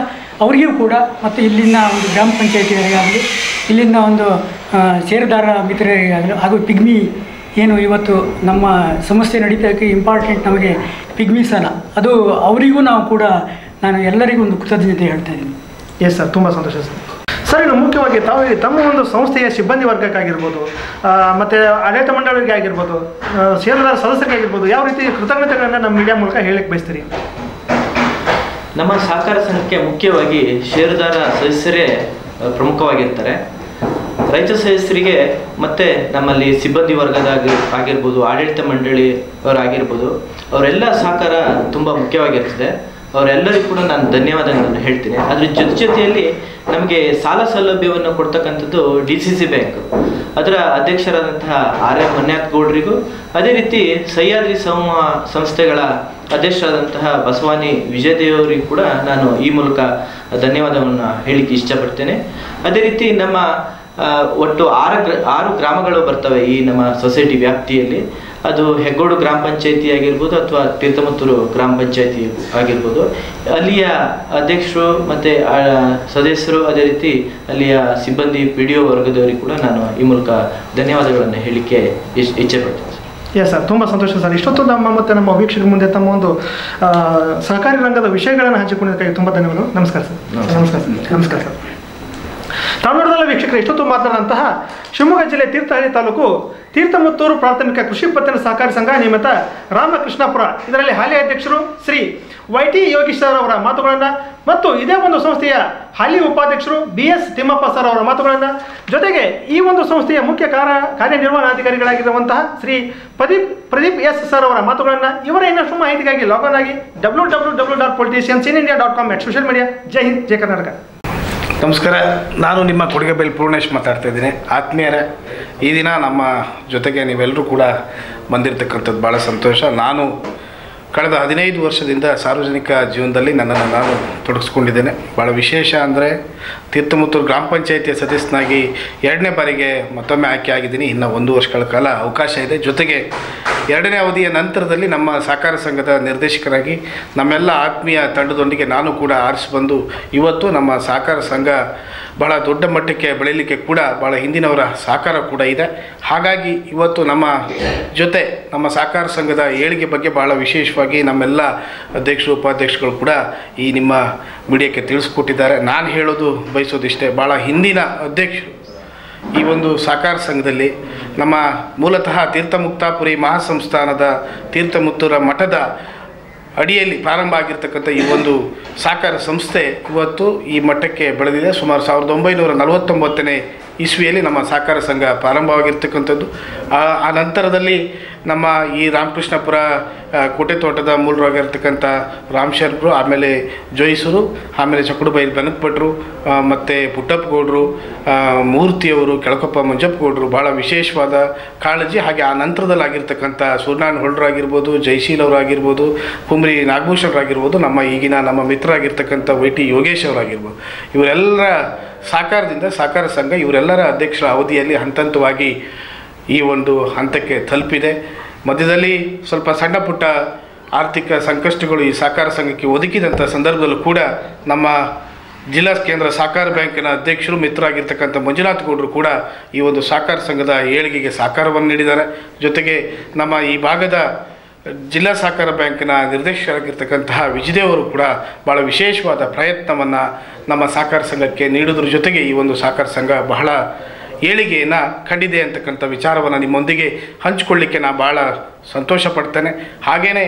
ಅವರಿಗೂ ಕೂಡ ಮತ್ತು ಇಲ್ಲಿನ ಒಂದು ಗ್ರಾಮ ಪಂಚಾಯತಿಗಳಿಗಾಗಲಿ, ಇಲ್ಲಿನ ಒಂದು ಷೇರುದಾರ ಮಿತ್ರರಿಗಾಗಲಿ ಹಾಗೂ ಪಿಗ್ಮಿ ಏನು ಇವತ್ತು ನಮ್ಮ ಸಂಸ್ಥೆ ನಡೀತಕ್ಕೆ ಇಂಪಾರ್ಟೆಂಟ್ ನಮಗೆ ಪಿಗ್ಮಿ ಸಾಲ, ಅದು ಅವರಿಗೂ ನಾವು ಕೂಡ ನಾನು ಎಲ್ಲರಿಗೂ ಒಂದು ಕೃತಜ್ಞತೆ ಹೇಳ್ತಾ ಇದ್ದೀನಿ. ಎಸ್ ಸರ್, ತುಂಬ ಸಂತೋಷ ಸರ್. ಸರ್, ಇನ್ನು ಮುಖ್ಯವಾಗಿ ತಾವು ತಮ್ಮ ಒಂದು ಸಂಸ್ಥೆಯ ಸಿಬ್ಬಂದಿ ವರ್ಗಕ್ಕಾಗಿರ್ಬೋದು, ಮತ್ತು ಆಡಳಿತ ಮಂಡಳಿಗೆ ಆಗಿರ್ಬೋದು, ಷೇರುದಾರ ಸದಸ್ಯರಿಗೆ ಆಗಿರ್ಬೋದು, ಯಾವ ರೀತಿ ಕೃತಜ್ಞತೆಗಳನ್ನು ನಮ್ಮ ಮೀಡಿಯಾ ಮೂಲಕ ಹೇಳಲಿಕ್ಕೆ ಬಯಸ್ತೀರಿ? ನಮ್ಮ ಸಹಕಾರ ಸಂಘಕ್ಕೆ ಮುಖ್ಯವಾಗಿ ಷೇರುದಾರ ಸದಸ್ಯರೇ ಪ್ರಮುಖವಾಗಿರ್ತಾರೆ. ರೈತ ಸದಸ್ಯರಿಗೆ ಮತ್ತು ನಮ್ಮಲ್ಲಿ ಸಿಬ್ಬಂದಿ ವರ್ಗದ ಆಗಿರ್ಬೋದು, ಆಡಳಿತ ಮಂಡಳಿಯವರಾಗಿರ್ಬೋದು, ಅವರೆಲ್ಲ ಸಹಕಾರ ತುಂಬ ಮುಖ್ಯವಾಗಿರ್ತದೆ. ಅವರೆಲ್ಲರಿಗೂ ಕೂಡ ನಾನು ಧನ್ಯವಾದಗಳನ್ನು ಹೇಳ್ತೀನಿ. ಅದ್ರ ಜೊತೆಯಲ್ಲಿ ನಮಗೆ ಸಾಲ ಸೌಲಭ್ಯವನ್ನು ಕೊಡ್ತಕ್ಕಂಥದ್ದು DCC ಬ್ಯಾಂಕ್, ಅದರ ಅಧ್ಯಕ್ಷರಾದಂತಹ R.M. ಮನ್ಯಾತ್ ಗೌಡ್ರಿಗೂ, ಅದೇ ರೀತಿ ಸಹ್ಯಾದ್ರಿ ಸಮೂಹ ಸಂಸ್ಥೆಗಳ ಅಧ್ಯಕ್ಷರಾದಂತಹ ಬಸವಾನಿ ವಿಜಯದೇವರಿಗೂ ಕೂಡ ನಾನು ಈ ಮೂಲಕ ಧನ್ಯವಾದವನ್ನು ಹೇಳಲಿಕ್ಕೆ ಇಷ್ಟಪಡ್ತೇನೆ. ಅದೇ ರೀತಿ ನಮ್ಮ ಒಟ್ಟು 6 ಗ್ರಾಮಗಳು ಬರ್ತವೆ ಈ ನಮ್ಮ ಸೊಸೈಟಿ ವ್ಯಾಪ್ತಿಯಲ್ಲಿ. ಅದು ಹೆಗ್ಗೋಡು ಗ್ರಾಮ ಪಂಚಾಯತಿ ಆಗಿರ್ಬೋದು ಅಥವಾ ತೀರ್ಥಮತ್ತೂರು ಗ್ರಾಮ ಪಂಚಾಯತಿ ಆಗಿರ್ಬೋದು. ಅಲ್ಲಿಯ ಅಧ್ಯಕ್ಷರು ಮತ್ತು ಸದಸ್ಯರು, ಅದೇ ರೀತಿ ಅಲ್ಲಿಯ ಸಿಬ್ಬಂದಿ PDO ವರ್ಗದವರಿಗೆ ಕೂಡ ನಾನು ಈ ಮೂಲಕ ಧನ್ಯವಾದಗಳನ್ನು ಹೇಳಲಿಕ್ಕೆ ಇಚ್ಛೆ ಪಡ್ತೇನೆ. ಎಸ್ ಸರ್, ತುಂಬ ಸಂತೋಷ ಸರ್. ಇಷ್ಟೊತ್ತು ನಮ್ಮ ವೀಕ್ಷಕರ ಮುಂದೆ ತಮ್ಮ ಒಂದು ಸಹಕಾರಿ ರಂಗದ ವಿಷಯಗಳನ್ನು ಹಂಚಿಕೊಂಡಿದ್ದಕ್ಕಾಗಿ ತುಂಬ ಧನ್ಯವಾದಗಳು. ನಮಸ್ಕಾರ ಸರ್. ನಮಸ್ಕಾರ ಸರ್. ನಮಸ್ಕಾರ ಸರ್. ತಾಮ್ರದಲ್ಲ ವೀಕ್ಷಕರು, ಇಷ್ಟೊತ್ತು ಮಾತನಾಡಿದಂತಹ ಶಿವಮೊಗ್ಗ ಜಿಲ್ಲೆ ತೀರ್ಥಹಳ್ಳಿ ತಾಲೂಕು ತೀರ್ಥಮತ್ತೂರು ಪ್ರಾಥಮಿಕ ಕೃಷಿ ಪತ್ತಿನ ಸಹಕಾರಿ ಸಂಘ ನಿಯಮಿತ ರಾಮಕೃಷ್ಣಪುರ, ಇದರಲ್ಲಿ ಹಾಲಿ ಅಧ್ಯಕ್ಷರು ಶ್ರೀ YT ಯೋಗೀಶ್ ಸರ್ ಅವರ ಮಾತುಗಳನ್ನು ಮತ್ತು ಇದೇ ಒಂದು ಸಂಸ್ಥೆಯ ಹಾಲಿ ಉಪಾಧ್ಯಕ್ಷರು BS ತಿಮ್ಮಪ್ಪ ಸರ್ ಅವರ ಮಾತುಗಳನ್ನು, ಜೊತೆಗೆ ಈ ಒಂದು ಸಂಸ್ಥೆಯ ಮುಖ್ಯ ಕಾರ್ಯನಿರ್ವಹಣಾಧಿಕಾರಿಗಳಾಗಿರುವಂತಹ ಶ್ರೀ ಪ್ರದೀಪ್ S ಸರ್ ಅವರ ಮಾತುಗಳನ್ನು, ಇವರ ಇನ್ನಷ್ಟು ಮಾಹಿತಿಗಾಗಿ ಲಾಗಿನ್ ಆಗಿ www.politiciansinIndia.com ಸೋಷಿಯಲ್ ಮೀಡಿಯಾ. ಜೈ ಹಿಂದ್, ಜೈ ಕರ್ನಾಟಕ. ನಮಸ್ಕಾರ, ನಾನು ನಿಮ್ಮ ಕೊಡಗೆಬೈಲ್ ಪೂರ್ಣೇಶ್ ಮಾತಾಡ್ತಾ ಇದ್ದೀನಿ. ಆತ್ಮೀಯರೇ, ಈ ದಿನ ನಮ್ಮ ಜೊತೆಗೆ ನೀವೆಲ್ಲರೂ ಕೂಡ ಬಂದಿರತಕ್ಕಂಥದ್ದು ಭಾಳ ಸಂತೋಷ. ನಾನು ಕಳೆದ 15 ವರ್ಷದಿಂದ ಸಾರ್ವಜನಿಕ ಜೀವನದಲ್ಲಿ ನನ್ನನ್ನು ನಾನು ತೊಡಗಿಸ್ಕೊಂಡಿದ್ದೇನೆ. ಭಾಳ ವಿಶೇಷ ಅಂದರೆ ತೀರ್ಥಮುತ್ತೂರು ಗ್ರಾಮ ಪಂಚಾಯಿತಿಯ ಸದಸ್ಯನಾಗಿ 2ನೇ ಬಾರಿಗೆ ಮತ್ತೊಮ್ಮೆ ಆಯ್ಕೆ ಆಗಿದ್ದೀನಿ. ಇನ್ನು 1 ವರ್ಷಗಳ ಕಾಲ ಅವಕಾಶ ಇದೆ. ಜೊತೆಗೆ 2ನೇ ಅವಧಿಯ ನಂತರದಲ್ಲಿ ನಮ್ಮ ಸಹಕಾರ ಸಂಘದ ನಿರ್ದೇಶಕರಾಗಿ ನಮ್ಮೆಲ್ಲ ಆತ್ಮೀಯ ತಂಡದೊಂದಿಗೆ ನಾನು ಕೂಡ ಆರಿಸಿ ಬಂದು ಇವತ್ತು ನಮ್ಮ ಸಹಕಾರ ಸಂಘ ಬಹಳ ದೊಡ್ಡ ಮಟ್ಟಕ್ಕೆ ಬೆಳೀಲಿಕ್ಕೆ ಕೂಡ ಭಾಳ ಹಿಂದಿನವರ ಸಹಕಾರ ಕೂಡ ಇದೆ. ಹಾಗಾಗಿ ಇವತ್ತು ನಮ್ಮ ಜೊತೆ ನಮ್ಮ ಸಹಕಾರ ಸಂಘದ ಏಳಿಗೆ ಬಗ್ಗೆ ಭಾಳ ವಿಶೇಷವಾಗಿ ನಮ್ಮೆಲ್ಲ ಅಧ್ಯಕ್ಷರು ಉಪಾಧ್ಯಕ್ಷಗಳು ಕೂಡ ಈ ನಿಮ್ಮ ಮೀಡಿಯಾಕ್ಕೆ ತಿಳಿಸ್ಕೊಟ್ಟಿದ್ದಾರೆ. ನಾನು ಹೇಳೋದು ಬಯಸೋದಿಷ್ಟೇ, ಭಾಳ ಹಿಂದಿನ ಅಧ್ಯಕ್ಷರು ಈ ಒಂದು ಸಹಕಾರ ಸಂಘದಲ್ಲಿ ನಮ್ಮ ಮೂಲತಃ ತೀರ್ಥಮುಕ್ತಾಪುರಿ ಮಹಾಸಂಸ್ಥಾನದ ತೀರ್ಥಮುತ್ತೂರ ಮಠದ ಅಡಿಯಲ್ಲಿ ಪ್ರಾರಂಭ ಆಗಿರ್ತಕ್ಕಂಥ ಈ ಒಂದು ಸಹಕಾರ ಸಂಸ್ಥೆ ಇವತ್ತು ಈ ಮಟ್ಟಕ್ಕೆ ಬೆಳೆದಿದೆ. ಸುಮಾರು 1949ನೇ ಇಸ್ವಿಯಲ್ಲಿ ನಮ್ಮ ಸಹಕಾರ ಸಂಘ ಪ್ರಾರಂಭವಾಗಿರ್ತಕ್ಕಂಥದ್ದು. ಆ ನಂತರದಲ್ಲಿ ನಮ್ಮ ಈ ರಾಮಕೃಷ್ಣಪುರ ಕೋಟೆ ತೋಟದ ಮೂಲರಾಗಿರ್ತಕ್ಕಂಥ ರಾಮಶರ್ರು, ಆಮೇಲೆ ಜೋಯಿಸರು, ಆಮೇಲೆ ಚಕ್ಕುಡುಬೈಲು ಬೆನಕಭಟ್ರು, ಮತ್ತು ಪುಟ್ಟಪ್ಪಗೌಡರು, ಮೂರ್ತಿಯವರು, ಕೆಳಕೊಪ್ಪ ಮಂಜಪ್ಪಗೌಡರು ಭಾಳ ವಿಶೇಷವಾದ ಕಾಳಜಿ. ಹಾಗೆ ಆ ನಂತರದಲ್ಲಿ ಆಗಿರ್ತಕ್ಕಂಥ ಸೂರ್ಯನಾರಾಯಣ ಹೊಳ್ರಾಗಿರ್ಬೋದು, ಜಯಶೀಲ್ ಅವರಾಗಿರ್ಬೋದು, ಕುಮ್ರಿ ನಾಗಭೂಷಣರಾಗಿರ್ಬೋದು, ನಮ್ಮ ಈಗಿನ ನಮ್ಮ ಮಿತ್ರರಾಗಿರ್ತಕ್ಕಂಥ YT ಯೋಗೇಶ್ ಅವರಾಗಿರ್ಬೋದು, ಇವರೆಲ್ಲರ ಸಹಕಾರದಿಂದ ಸಹಕಾರ ಸಂಘ ಇವರೆಲ್ಲರ ಅಧ್ಯಕ್ಷರ ಅವಧಿಯಲ್ಲಿ ಹಂತವಾಗಿ ಈ ಒಂದು ಹಂತಕ್ಕೆ ತಲುಪಿದೆ. ಮಧ್ಯದಲ್ಲಿ ಸ್ವಲ್ಪ ಸಣ್ಣ ಪುಟ್ಟ ಆರ್ಥಿಕ ಸಂಕಷ್ಟಗಳು ಈ ಸಹಕಾರ ಸಂಘಕ್ಕೆ ಒದಗಿದಂಥ ಸಂದರ್ಭದಲ್ಲೂ ಕೂಡ ನಮ್ಮ ಜಿಲ್ಲಾ ಕೇಂದ್ರ ಸಹಕಾರ ಬ್ಯಾಂಕಿನ ಅಧ್ಯಕ್ಷರು ಮಿತ್ರರಾಗಿರ್ತಕ್ಕಂಥ ಮಂಜುನಾಥ್ ಗೌಡರು ಕೂಡ ಈ ಒಂದು ಸಹಕಾರ ಸಂಘದ ಏಳಿಗೆಗೆ ಸಹಕಾರವನ್ನು ನೀಡಿದ್ದಾರೆ. ಜೊತೆಗೆ ನಮ್ಮ ಈ ಭಾಗದ ಜಿಲ್ಲಾ ಸಹಕಾರ ಬ್ಯಾಂಕಿನ ನಿರ್ದೇಶಕರಾಗಿರ್ತಕ್ಕಂತಹ ವಿಜಯದೇವರು ಕೂಡ ಭಾಳ ವಿಶೇಷವಾದ ಪ್ರಯತ್ನವನ್ನು ನಮ್ಮ ಸಹಕಾರ ಸಂಘಕ್ಕೆ ನೀಡೋದ್ರ ಜೊತೆಗೆ ಈ ಒಂದು ಸಹಕಾರ ಸಂಘ ಬಹಳ ಏಳಿಗೆಯನ್ನು ಕಂಡಿದೆ ಅಂತಕ್ಕಂಥ ವಿಚಾರವನ್ನು ನಿಮ್ಮೊಂದಿಗೆ ಹಂಚಿಕೊಳ್ಳಿಕ್ಕೆ ನಾನು ಭಾಳ ಸಂತೋಷ ಪಡ್ತೇನೆ. ಹಾಗೆಯೇ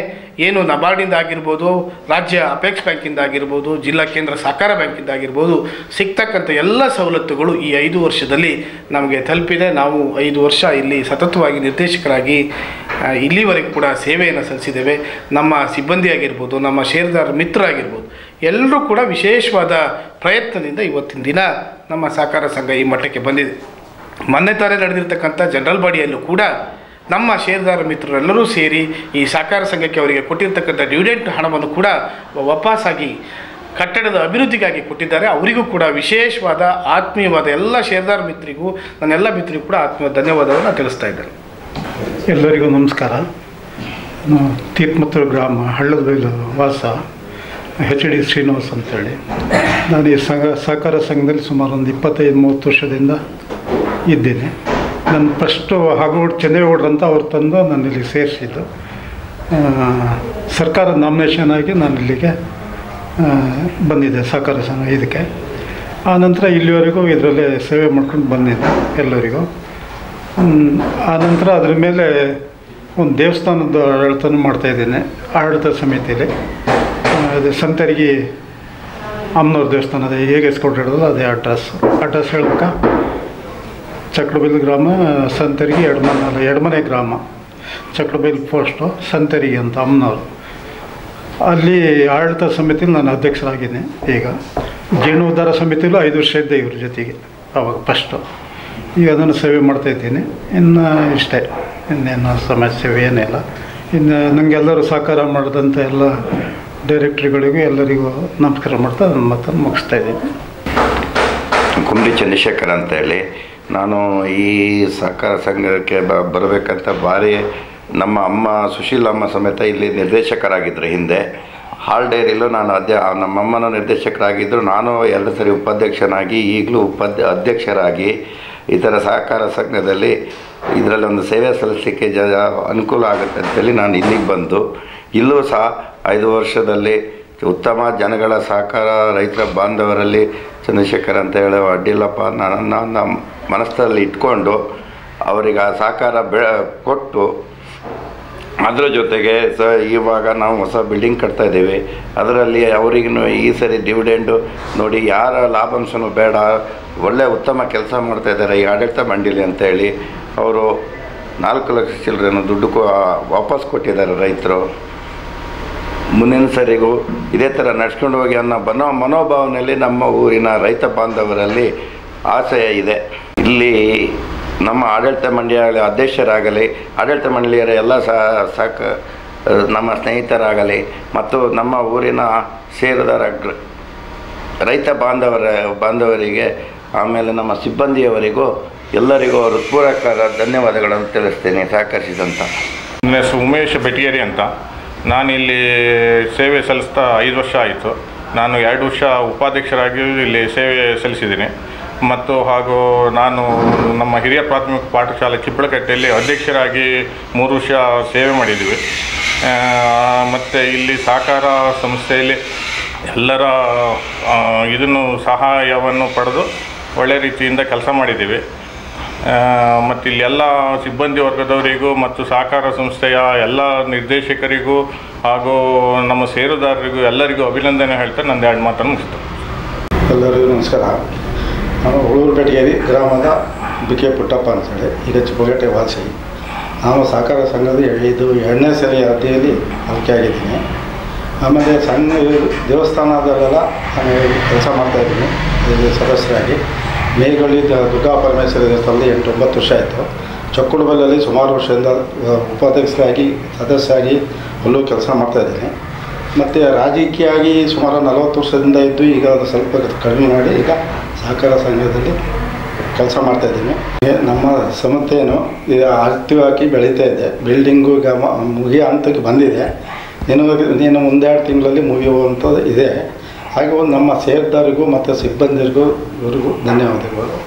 ಏನು ನಬಾರ್ಡಿಂದ ಆಗಿರ್ಬೋದು, ರಾಜ್ಯ ಅಪೆಕ್ಸ್ ಬ್ಯಾಂಕಿಂದ ಆಗಿರ್ಬೋದು, ಜಿಲ್ಲಾ ಕೇಂದ್ರ ಸಹಕಾರ ಬ್ಯಾಂಕಿಂದ ಆಗಿರ್ಬೋದು, ಸಿಗ್ತಕ್ಕಂಥ ಎಲ್ಲ ಸವಲತ್ತುಗಳು ಈ 5 ವರ್ಷದಲ್ಲಿ ನಮಗೆ ತಲುಪಿದೆ. ನಾವು 5 ವರ್ಷ ಇಲ್ಲಿ ಸತತವಾಗಿ ನಿರ್ದೇಶಕರಾಗಿ ಇಲ್ಲಿವರೆಗೂ ಕೂಡ ಸೇವೆಯನ್ನು ಸಲ್ಲಿಸಿದ್ದೇವೆ. ನಮ್ಮ ಸಿಬ್ಬಂದಿ ಆಗಿರ್ಬೋದು, ನಮ್ಮ ಷೇರುದಾರ ಮಿತ್ರರಾಗಿರ್ಬೋದು, ಎಲ್ಲರೂ ಕೂಡ ವಿಶೇಷವಾದ ಪ್ರಯತ್ನದಿಂದ ಇವತ್ತಿನ ದಿನ ನಮ್ಮ ಸಹಕಾರ ಸಂಘ ಈ ಮಟ್ಟಕ್ಕೆ ಬಂದಿದೆ. ಮೊನ್ನೆ ತಾನೇ ನಡೆದಿರ್ತಕ್ಕಂಥ ಜನರಲ್ ಬಾಡಿಯಲ್ಲೂ ಕೂಡ ನಮ್ಮ ಷೇರುದಾರ ಮಿತ್ರರೆಲ್ಲರೂ ಸೇರಿ ಈ ಸಹಕಾರ ಸಂಘಕ್ಕೆ ಅವರಿಗೆ ಕೊಟ್ಟಿರ್ತಕ್ಕಂಥ ಡಿವಿಡೆಂಟ್ ಹಣವನ್ನು ಕೂಡ ವಾಪಸ್ಸಾಗಿ ಕಟ್ಟಡದ ಅಭಿವೃದ್ಧಿಗಾಗಿ ಕೊಟ್ಟಿದ್ದಾರೆ. ಅವರಿಗೂ ಕೂಡ ವಿಶೇಷವಾದ ಆತ್ಮೀಯವಾದ ಎಲ್ಲ ಷೇರುದಾರ ಮಿತ್ರಿಗೂ ನನ್ನೆಲ್ಲ ಮಿತ್ರಿಗೂ ಕೂಡ ಆತ್ಮೀಯ ಧನ್ಯವಾದವನ್ನು ತಿಳಿಸ್ತಾ ಇದ್ದೇನೆ. ಎಲ್ಲರಿಗೂ ನಮಸ್ಕಾರ. ತೀರ್ಥಮುತ್ತೂರು ಗ್ರಾಮ ಹಳ್ಳದಬೈಲು ವಾಸ HD ಶ್ರೀನಿವಾಸ್ ಅಂತೇಳಿ. ನಾನು ಈ ಸಹಕಾರ ಸಂಘದಲ್ಲಿ ಸುಮಾರು ಒಂದು 25-30 ವರ್ಷದಿಂದ ಇದ್ದೀನಿ. ನನ್ನ ಫಸ್ಟು ಹಾಗೋಡು ಚೆನ್ನೇಗೌಡ್ರು ಅಂತ ಅವ್ರು ತಂದು ನಾನು ಇಲ್ಲಿಗೆ ಸೇರಿಸಿದ್ದು. ಸರ್ಕಾರ ನಾಮಿನೇಷನ್ ಆಗಿ ನಾನು ಇಲ್ಲಿಗೆ ಬಂದಿದ್ದೆ ಸಹಕಾರ ಸಂಘ ಇದಕ್ಕೆ. ಆನಂತರ ಇಲ್ಲಿವರೆಗೂ ಇದರಲ್ಲೇ ಸೇವೆ ಮಾಡ್ಕೊಂಡು ಬಂದಿದ್ದೆ ಎಲ್ಲರಿಗೂ. ಆನಂತರ ಅದ್ರ ಮೇಲೆ ಒಂದು ದೇವಸ್ಥಾನದ ಆಡಳಿತನೂ ಮಾಡ್ತಾಯಿದ್ದೀನಿ, ಆಡಳಿತ ಸಮಿತಿಯಲ್ಲಿ. ಅದೇ ಸಂತರಿಗೆ ಅಮ್ಮನವ್ರ ದೇವಸ್ಥಾನದ ಹೇಗೆ ಎಸ್ಕೊಟ್ಟಿರೋದು ಅದೇ ಅಡ್ರೆಸ್ ಹೇಳ್ಬೇಕಾ? ಚಕ್ರಬೈಲು ಗ್ರಾಮ, ಸಂತರಿಗೆ ಎಡಮನೆ ಗ್ರಾಮ, ಚಕ್ರಬೈಲು ಪೋಸ್ಟು, ಸಂತರಿಗೆ ಅಂತ ಅಮ್ಮನವರು. ಅಲ್ಲಿ ಆಡಳಿತ ಸಮಿತಿಲಿ ನಾನು ಅಧ್ಯಕ್ಷರಾಗಿದ್ದೀನಿ. ಈಗ ಜೀರ್ಣೋದ್ಧಾರ ಸಮಿತಿಲೂ 5 ವರ್ಷ ಇದ್ದೆ ಇವ್ರ ಜೊತೆಗೆ ಆವಾಗ ಫಸ್ಟು. ಈಗ ಅದನ್ನು ಸೇವೆ ಮಾಡ್ತಾಯಿದ್ದೀನಿ. ಇನ್ನು ಇಷ್ಟೇ, ಇನ್ನೇನು ಸಮಸ್ಯೆ ಏನಿಲ್ಲ. ಇನ್ನು ನನಗೆಲ್ಲರೂ ಸಹಕಾರ ಮಾಡಿದಂಥ ಎಲ್ಲ ಡೈರೆಕ್ಟ್ರಿಗಳಿಗೂ ಎಲ್ಲರಿಗೂ ನಮಸ್ಕಾರ ಮಾಡ್ತಾ ನನ್ನ ಮಾತನ್ನು ಮುಗಿಸ್ತಾ ಇದ್ದೀನಿ. ಕುಂಬ್ಳಿ ಚಂದ್ರಶೇಖರ್ ಅಂತೇಳಿ. ನಾನು ಈ ಸಹಕಾರ ಸಂಘಕ್ಕೆ ಬರಬೇಕಂತ ಭಾರಿ ನಮ್ಮ ಅಮ್ಮ ಸುಶೀಲಮ್ಮ ಸಮೇತ ಇಲ್ಲಿ ನಿರ್ದೇಶಕರಾಗಿದ್ದರು ಹಿಂದೆ. ಹಾಲ್ ಡೈರಿಲೂ ನಾನು ನಮ್ಮಮ್ಮನೂ ನಿರ್ದೇಶಕರಾಗಿದ್ದರು. ನಾನು 2 ಸರಿ ಉಪಾಧ್ಯಕ್ಷನಾಗಿ ಈಗಲೂ ಅಧ್ಯಕ್ಷರಾಗಿ ಈ ಥರ ಸಹಕಾರ ಸಂಘದಲ್ಲಿ ಇದರಲ್ಲಿ ಒಂದು ಸೇವೆ ಸಲ್ಲಿಸಲಿಕ್ಕೆ ಅನುಕೂಲ ಆಗುತ್ತೆ ಅಂತೇಳಿ ನಾನು ಇಲ್ಲಿಗೆ ಬಂದು ಇಲ್ಲೂ ಸಹ 5 ವರ್ಷದಲ್ಲಿ ಉತ್ತಮ ಜನಗಳ ಸಹಕಾರ, ರೈತರ ಬಾಂಧವರಲ್ಲಿ ಚಂದ್ರಶೇಖರ್ ಅಂತ ಹೇಳೋ ಅಡ್ಡಿಲ್ಲಪ್ಪ ನನ್ನ ಮನಸ್ಸಲ್ಲಿ ಇಟ್ಕೊಂಡು ಅವರಿಗೆ ಆ ಸಹಕಾರ ಕೊಟ್ಟು, ಅದರ ಜೊತೆಗೆ ಇವಾಗ ನಾವು ಹೊಸ ಬಿಲ್ಡಿಂಗ್ ಕಟ್ತಾಯಿದ್ದೀವಿ. ಅದರಲ್ಲಿ ಅವರಿಗೂ ಈ ಸರಿ ಡಿವಿಡೆಂಡು ನೋಡಿ, ಯಾರ ಲಾಭಾಂಶನೂ ಬೇಡ, ಒಳ್ಳೆಯ ಉತ್ತಮ ಕೆಲಸ ಮಾಡ್ತಾಯಿದ್ದಾರೆ ಈ ಆಡಳಿತ ಮಂಡಳಿ ಅಂತೇಳಿ ಅವರು 4 ಲಕ್ಷ ಚಿಲ್ಲರೆನೂ ದುಡ್ಡು ವಾಪಸ್ ಕೊಟ್ಟಿದ್ದಾರೆ ರೈತರು. ಮುಂದಿನ ಸರಿಗೂ ಇದೇ ಥರ ನಡ್ಸ್ಕೊಂಡು ಹೋಗಿ ಅನ್ನೋ ಮನೋಭಾವನೆಯಲ್ಲಿ ನಮ್ಮ ಊರಿನ ರೈತ ಬಾಂಧವರಲ್ಲಿ ಆಶಯ ಇದೆ. ಇಲ್ಲಿ ನಮ್ಮ ಆಡಳಿತ ಮಂಡಳಿಯ ಅಧ್ಯಕ್ಷರಾಗಲಿ, ಆಡಳಿತ ಮಂಡಳಿಯರ ಎಲ್ಲ ನಮ್ಮ ಸ್ನೇಹಿತರಾಗಲಿ ಮತ್ತು ನಮ್ಮ ಊರಿನ ಷೇರುದಾರ ರೈತ ಬಾಂಧವರಿಗೆ ಆಮೇಲೆ ನಮ್ಮ ಸಿಬ್ಬಂದಿಯವರಿಗೂ ಎಲ್ಲರಿಗೂ ಹೃತ್ಪೂರ್ವಕ ಧನ್ಯವಾದಗಳನ್ನು ತಿಳಿಸ್ತೇನೆ ಸಹಕರಿಸಿದಂಥ. ನನ್ನ ಹೆಸರು ಉಮೇಶ್ ಬೆಟಿಯರಿ ಅಂತ. ನಾನಿಲ್ಲಿ ಸೇವೆ ಸಲ್ಲಿಸ್ತಾ 5 ವರ್ಷ ಆಯಿತು. ನಾನು 2 ವರ್ಷ ಉಪಾಧ್ಯಕ್ಷರಾಗಿ ಇಲ್ಲಿ ಸೇವೆ ಸಲ್ಲಿಸಿದ್ದೀನಿ. ಮತ್ತು ಹಾಗೂ ನಾನು ನಮ್ಮ ಹಿರಿಯ ಪ್ರಾಥಮಿಕ ಪಾಠಶಾಲೆ ಚಿಪ್ಪಳಕಟ್ಟೆಯಲ್ಲಿ ಅಧ್ಯಕ್ಷರಾಗಿ 3 ವರ್ಷ ಸೇವೆ ಮಾಡಿದ್ದೀವಿ. ಮತ್ತು ಇಲ್ಲಿ ಸಹಕಾರ ಸಂಸ್ಥೆಯಲ್ಲಿ ಎಲ್ಲರ ಇದನ್ನು ಸಹಾಯವನ್ನು ಪಡೆದು ಒಳ್ಳೆ ರೀತಿಯಿಂದ ಕೆಲಸ ಮಾಡಿದ್ದೀವಿ. ಮತ್ತು ಇಲ್ಲಿ ಎಲ್ಲ ಸಿಬ್ಬಂದಿ ವರ್ಗದವರಿಗೂ ಮತ್ತು ಸಹಕಾರ ಸಂಸ್ಥೆಯ ಎಲ್ಲ ನಿರ್ದೇಶಕರಿಗೂ ಹಾಗೂ ನಮ್ಮ ಷೇರುದಾರರಿಗೂ ಎಲ್ಲರಿಗೂ ಅಭಿನಂದನೆ ಹೇಳ್ತಾ ನನ್ನ 2 ಮಾತನ್ನು ಮುಗಿಸ್ತೇನೆ. ಎಲ್ಲರಿಗೂ ನಮಸ್ಕಾರ. ನಾನು ಉಳೂರು ಬೆಟಗೇರಿ ಗ್ರಾಮದ ಬಿ.ಕೆ. ಪುಟ್ಟಪ್ಪ ಅಂತೇಳಿ, ಈಗ ಚಿಪ್ಪಳಕಟ್ಟೆ ವಾಸಿ. ನಾನು ಸಹಕಾರ ಸಂಘದ 2ನೇ ಸರಿ ಅವಧಿಯಲ್ಲಿ ಆಯ್ಕೆ ಆಗಿದ್ದೀನಿ. ಆಮೇಲೆ ಸಣ್ಣ ದೇವಸ್ಥಾನದಲ್ಲೆಲ್ಲ ನಾನು ಕೆಲಸ ಮಾಡ್ತಾಯಿದ್ದೀನಿ ಇಲ್ಲಿ ಸದಸ್ಯರಾಗಿ. ಮೇಲ್ಗಳ್ಳಿ ದುರ್ಗಾ ಪರಮೇಶ್ವರಿ ದೇವಸ್ಥಾನದಲ್ಲಿ 8-9 ವರ್ಷ ಆಯಿತು. ಚೊಕ್ಕುಡುಬಲ್ಲಲ್ಲಿ ಸುಮಾರು ವರ್ಷದಿಂದ ಉಪಾಧ್ಯಕ್ಷರಾಗಿ ಸದಸ್ಯರಾಗಿ ಅಲ್ಲೂ ಕೆಲಸ ಮಾಡ್ತಾಯಿದ್ದೀನಿ. ಮತ್ತು ರಾಜಕೀಯವಾಗಿ ಸುಮಾರು 40 ವರ್ಷದಿಂದ ಇದ್ದು ಈಗ ಅದು ಸ್ವಲ್ಪ ಕಡಿಮೆ ಮಾಡಿ ಈಗ ಸಹಕಾರ ಸಂಘದಲ್ಲಿ ಕೆಲಸ ಮಾಡ್ತಾಯಿದ್ದೀನಿ. ನಮ್ಮ ಸಂಸ್ಥೆಯನ್ನು ಈಗ ಆರ್ಥಿಕವಾಗಿ ಬೆಳೀತಾ ಇದೆ. ಬಿಲ್ಡಿಂಗು ಈಗ ಮುಗಿಯೋ ಹಂತಕ್ಕೆ ಬಂದಿದೆ. ನೀನು ಮುಂದೆರಡು ತಿಂಗಳಲ್ಲಿ ಮುಗಿಯುವಂಥದ್ದು ಇದೆ. ಹಾಗೆ ಒಂದು ನಮ್ಮ ಷೇರುದಾರರಿಗೂ ಮತ್ತು ಸಿಬ್ಬಂದಿರಿಗೂ ಇವರಿಗೂ ಧನ್ಯವಾದಗಳು.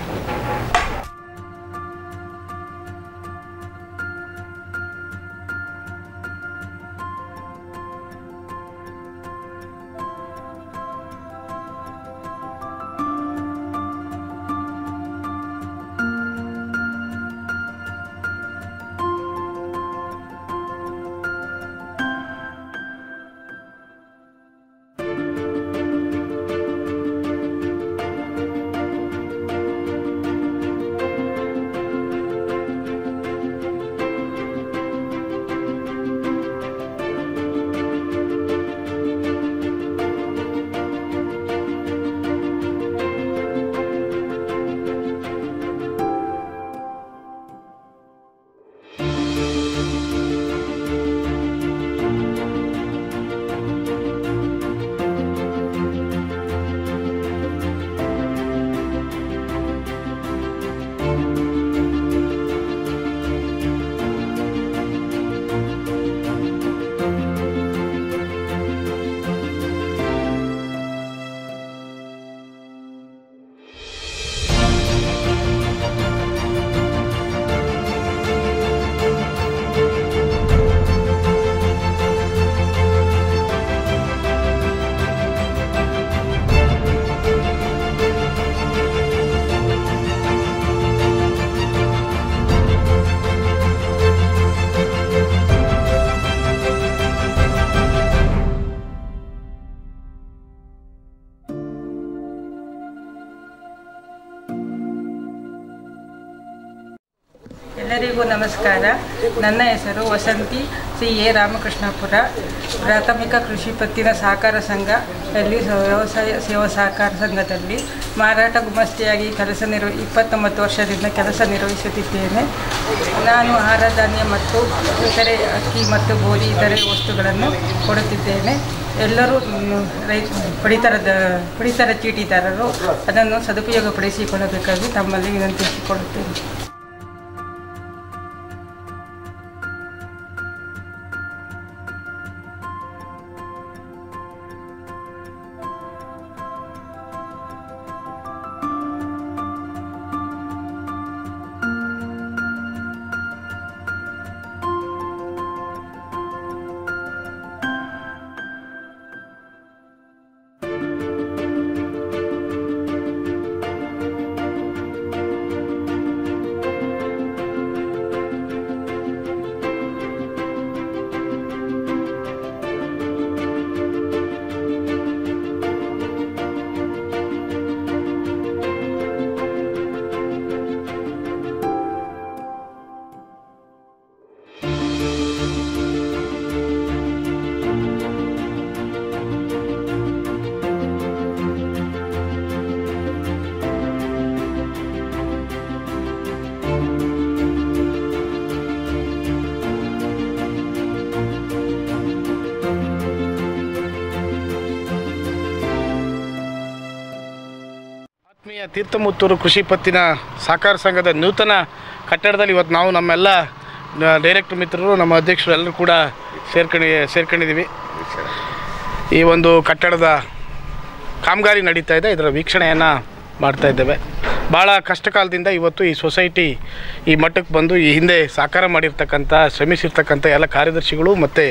ಎಲ್ಲರಿಗೂ ನಮಸ್ಕಾರ. ನನ್ನ ಹೆಸರು ವಸಂತಿ ಸಿ.ಎ. ರಾಮಕೃಷ್ಣಪುರ. ಪ್ರಾಥಮಿಕ ಕೃಷಿ ಪತ್ತಿನ ಸಹಕಾರ ಸಂಘದಲ್ಲಿ ವ್ಯವಸಾಯ ಸೇವಾ ಸಹಕಾರ ಸಂಘದಲ್ಲಿ ಮಾರಾಟ ಗುಮಾಸ್ತಿಯಾಗಿ 29 ವರ್ಷದಿಂದ ಕೆಲಸ ನಿರ್ವಹಿಸುತ್ತಿದ್ದೇನೆ. ನಾನು ಆಹಾರ ಧಾನ್ಯ ಮತ್ತು ಇತರೆ ಅಕ್ಕಿ ಮತ್ತು ಗೋಧಿ ಇತರೆ ವಸ್ತುಗಳನ್ನು ಕೊಡುತ್ತಿದ್ದೇನೆ. ಎಲ್ಲರೂ ಪಡಿತರ ಚೀಟಿದಾರರು ಅದನ್ನು ಸದುಪಯೋಗಪಡಿಸಿಕೊಳ್ಳಬೇಕಾಗಿ ತಮ್ಮಲ್ಲಿ ವಿನಂತಿಸಿಕೊಳ್ಳುತ್ತೇನೆ. ತೀರ್ಥಮುತ್ತೂರು ಕೃಷಿ ಪತ್ತಿನ ಸಹಕಾರ ಸಂಘದ ನೂತನ ಕಟ್ಟಡದಲ್ಲಿ ಇವತ್ತು ನಾವು ನಮ್ಮೆಲ್ಲ ಡೈರೆಕ್ಟರ್ ಮಿತ್ರರು, ನಮ್ಮ ಅಧ್ಯಕ್ಷರು ಎಲ್ಲರೂ ಕೂಡ ಸೇರ್ಕೊಂಡಿದ್ದೀವಿ. ಈ ಒಂದು ಕಟ್ಟಡದ ಕಾಮಗಾರಿ ನಡೀತಾ ಇದೆ, ಇದರ ವೀಕ್ಷಣೆಯನ್ನು ಮಾಡ್ತಾ ಇದ್ದೇವೆ. ಭಾಳ ಕಷ್ಟಕಾಲದಿಂದ ಇವತ್ತು ಈ ಸೊಸೈಟಿ ಈ ಮಟ್ಟಕ್ಕೆ ಬಂದು ಈ ಹಿಂದೆ ಸಾಕಾರ ಮಾಡಿರ್ತಕ್ಕಂಥ ಶ್ರಮಿಸಿರ್ತಕ್ಕಂಥ ಎಲ್ಲ ಕಾರ್ಯದರ್ಶಿಗಳು ಮತ್ತು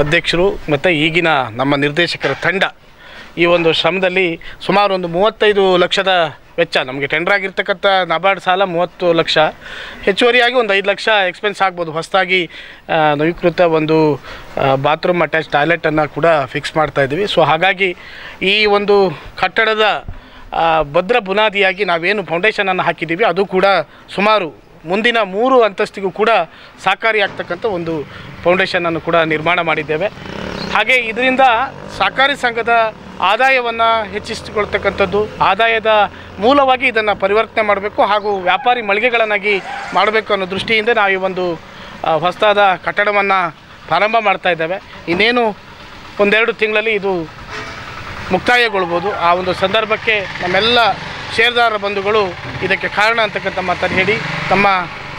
ಅಧ್ಯಕ್ಷರು ಮತ್ತು ಈಗಿನ ನಮ್ಮ ನಿರ್ದೇಶಕರ ತಂಡ ಈ ಒಂದು ಶ್ರಮದಲ್ಲಿ ಸುಮಾರು ಒಂದು 35 ಲಕ್ಷದ ವೆಚ್ಚ, ನಮಗೆ ಟೆಂಡರ್ ಆಗಿರ್ತಕ್ಕಂಥ ನಬಾರ್ಡ್ ಸಾಲ 30 ಲಕ್ಷ, ಹೆಚ್ಚುವರಿಯಾಗಿ ಒಂದು 5 ಲಕ್ಷ ಎಕ್ಸ್ಪೆನ್ಸ್ ಆಗ್ಬೋದು. ಹೊಸದಾಗಿ ನವೀಕೃತ ಒಂದು ಬಾತ್ರೂಮ್ ಅಟ್ಯಾಚ್ ಟಾಯ್ಲೆಟನ್ನು ಕೂಡ ಫಿಕ್ಸ್ ಮಾಡ್ತಾಯಿದ್ದೀವಿ. ಸೊ ಹಾಗಾಗಿ ಈ ಒಂದು ಕಟ್ಟಡದ ಭದ್ರ ಬುನಾದಿಯಾಗಿ ನಾವೇನು ಫೌಂಡೇಶನನ್ನು ಹಾಕಿದ್ದೀವಿ ಅದು ಕೂಡ ಸುಮಾರು ಮುಂದಿನ 3 ಅಂತಸ್ತಿಗೂ ಕೂಡ ಸಹಕಾರಿಯಾಗ್ತಕ್ಕಂಥ ಒಂದು ಫೌಂಡೇಶನನ್ನು ಕೂಡ ನಿರ್ಮಾಣ ಮಾಡಿದ್ದೇವೆ. ಹಾಗೆ ಇದರಿಂದ ಸಹಕಾರಿ ಸಂಘದ ಆದಾಯವನ್ನು ಹೆಚ್ಚಿಸಿಕೊಳ್ತಕ್ಕಂಥದ್ದು, ಆದಾಯದ ಮೂಲವಾಗಿ ಇದನ್ನು ಪರಿವರ್ತನೆ ಮಾಡಬೇಕು ಹಾಗೂ ವ್ಯಾಪಾರಿ ಮಳಿಗೆಗಳನ್ನಾಗಿ ಮಾಡಬೇಕು ಅನ್ನೋ ದೃಷ್ಟಿಯಿಂದ ನಾವು ಈ ಒಂದು ಹೊಸದಾದ ಕಟ್ಟಡವನ್ನು ಪ್ರಾರಂಭ ಮಾಡ್ತಾ ಇದ್ದೇವೆ. ಇನ್ನೇನು 1-2 ತಿಂಗಳಲ್ಲಿ ಇದು ಮುಕ್ತಾಯಗೊಳ್ಬೋದು. ಆ ಒಂದು ಸಂದರ್ಭಕ್ಕೆ ನಮ್ಮೆಲ್ಲ ಷೇರುದಾರರ ಬಂಧುಗಳು ಇದಕ್ಕೆ ಕಾರಣ ಅಂತಕ್ಕಂಥ ಮಾತನ್ನು ಹೇಳಿ, ನಮ್ಮ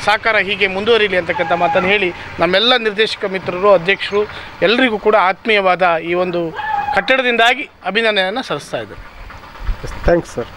ಸಹಕಾರ ಹೀಗೆ ಮುಂದುವರಿಲಿ ಅಂತಕ್ಕಂಥ ಮಾತನ್ನು ಹೇಳಿ, ನಮ್ಮೆಲ್ಲ ನಿರ್ದೇಶಕ ಮಿತ್ರರು, ಅಧ್ಯಕ್ಷರು ಎಲ್ಲರಿಗೂ ಕೂಡ ಆತ್ಮೀಯವಾದ ಈ ಒಂದು ಕಟ್ಟಡದಿಂದಾಗಿ ಅಭಿನಂದನೆಯನ್ನು ಸಲ್ಲಿಸ್ತಾ ಇದ್ದಾರೆ. Thanks sir.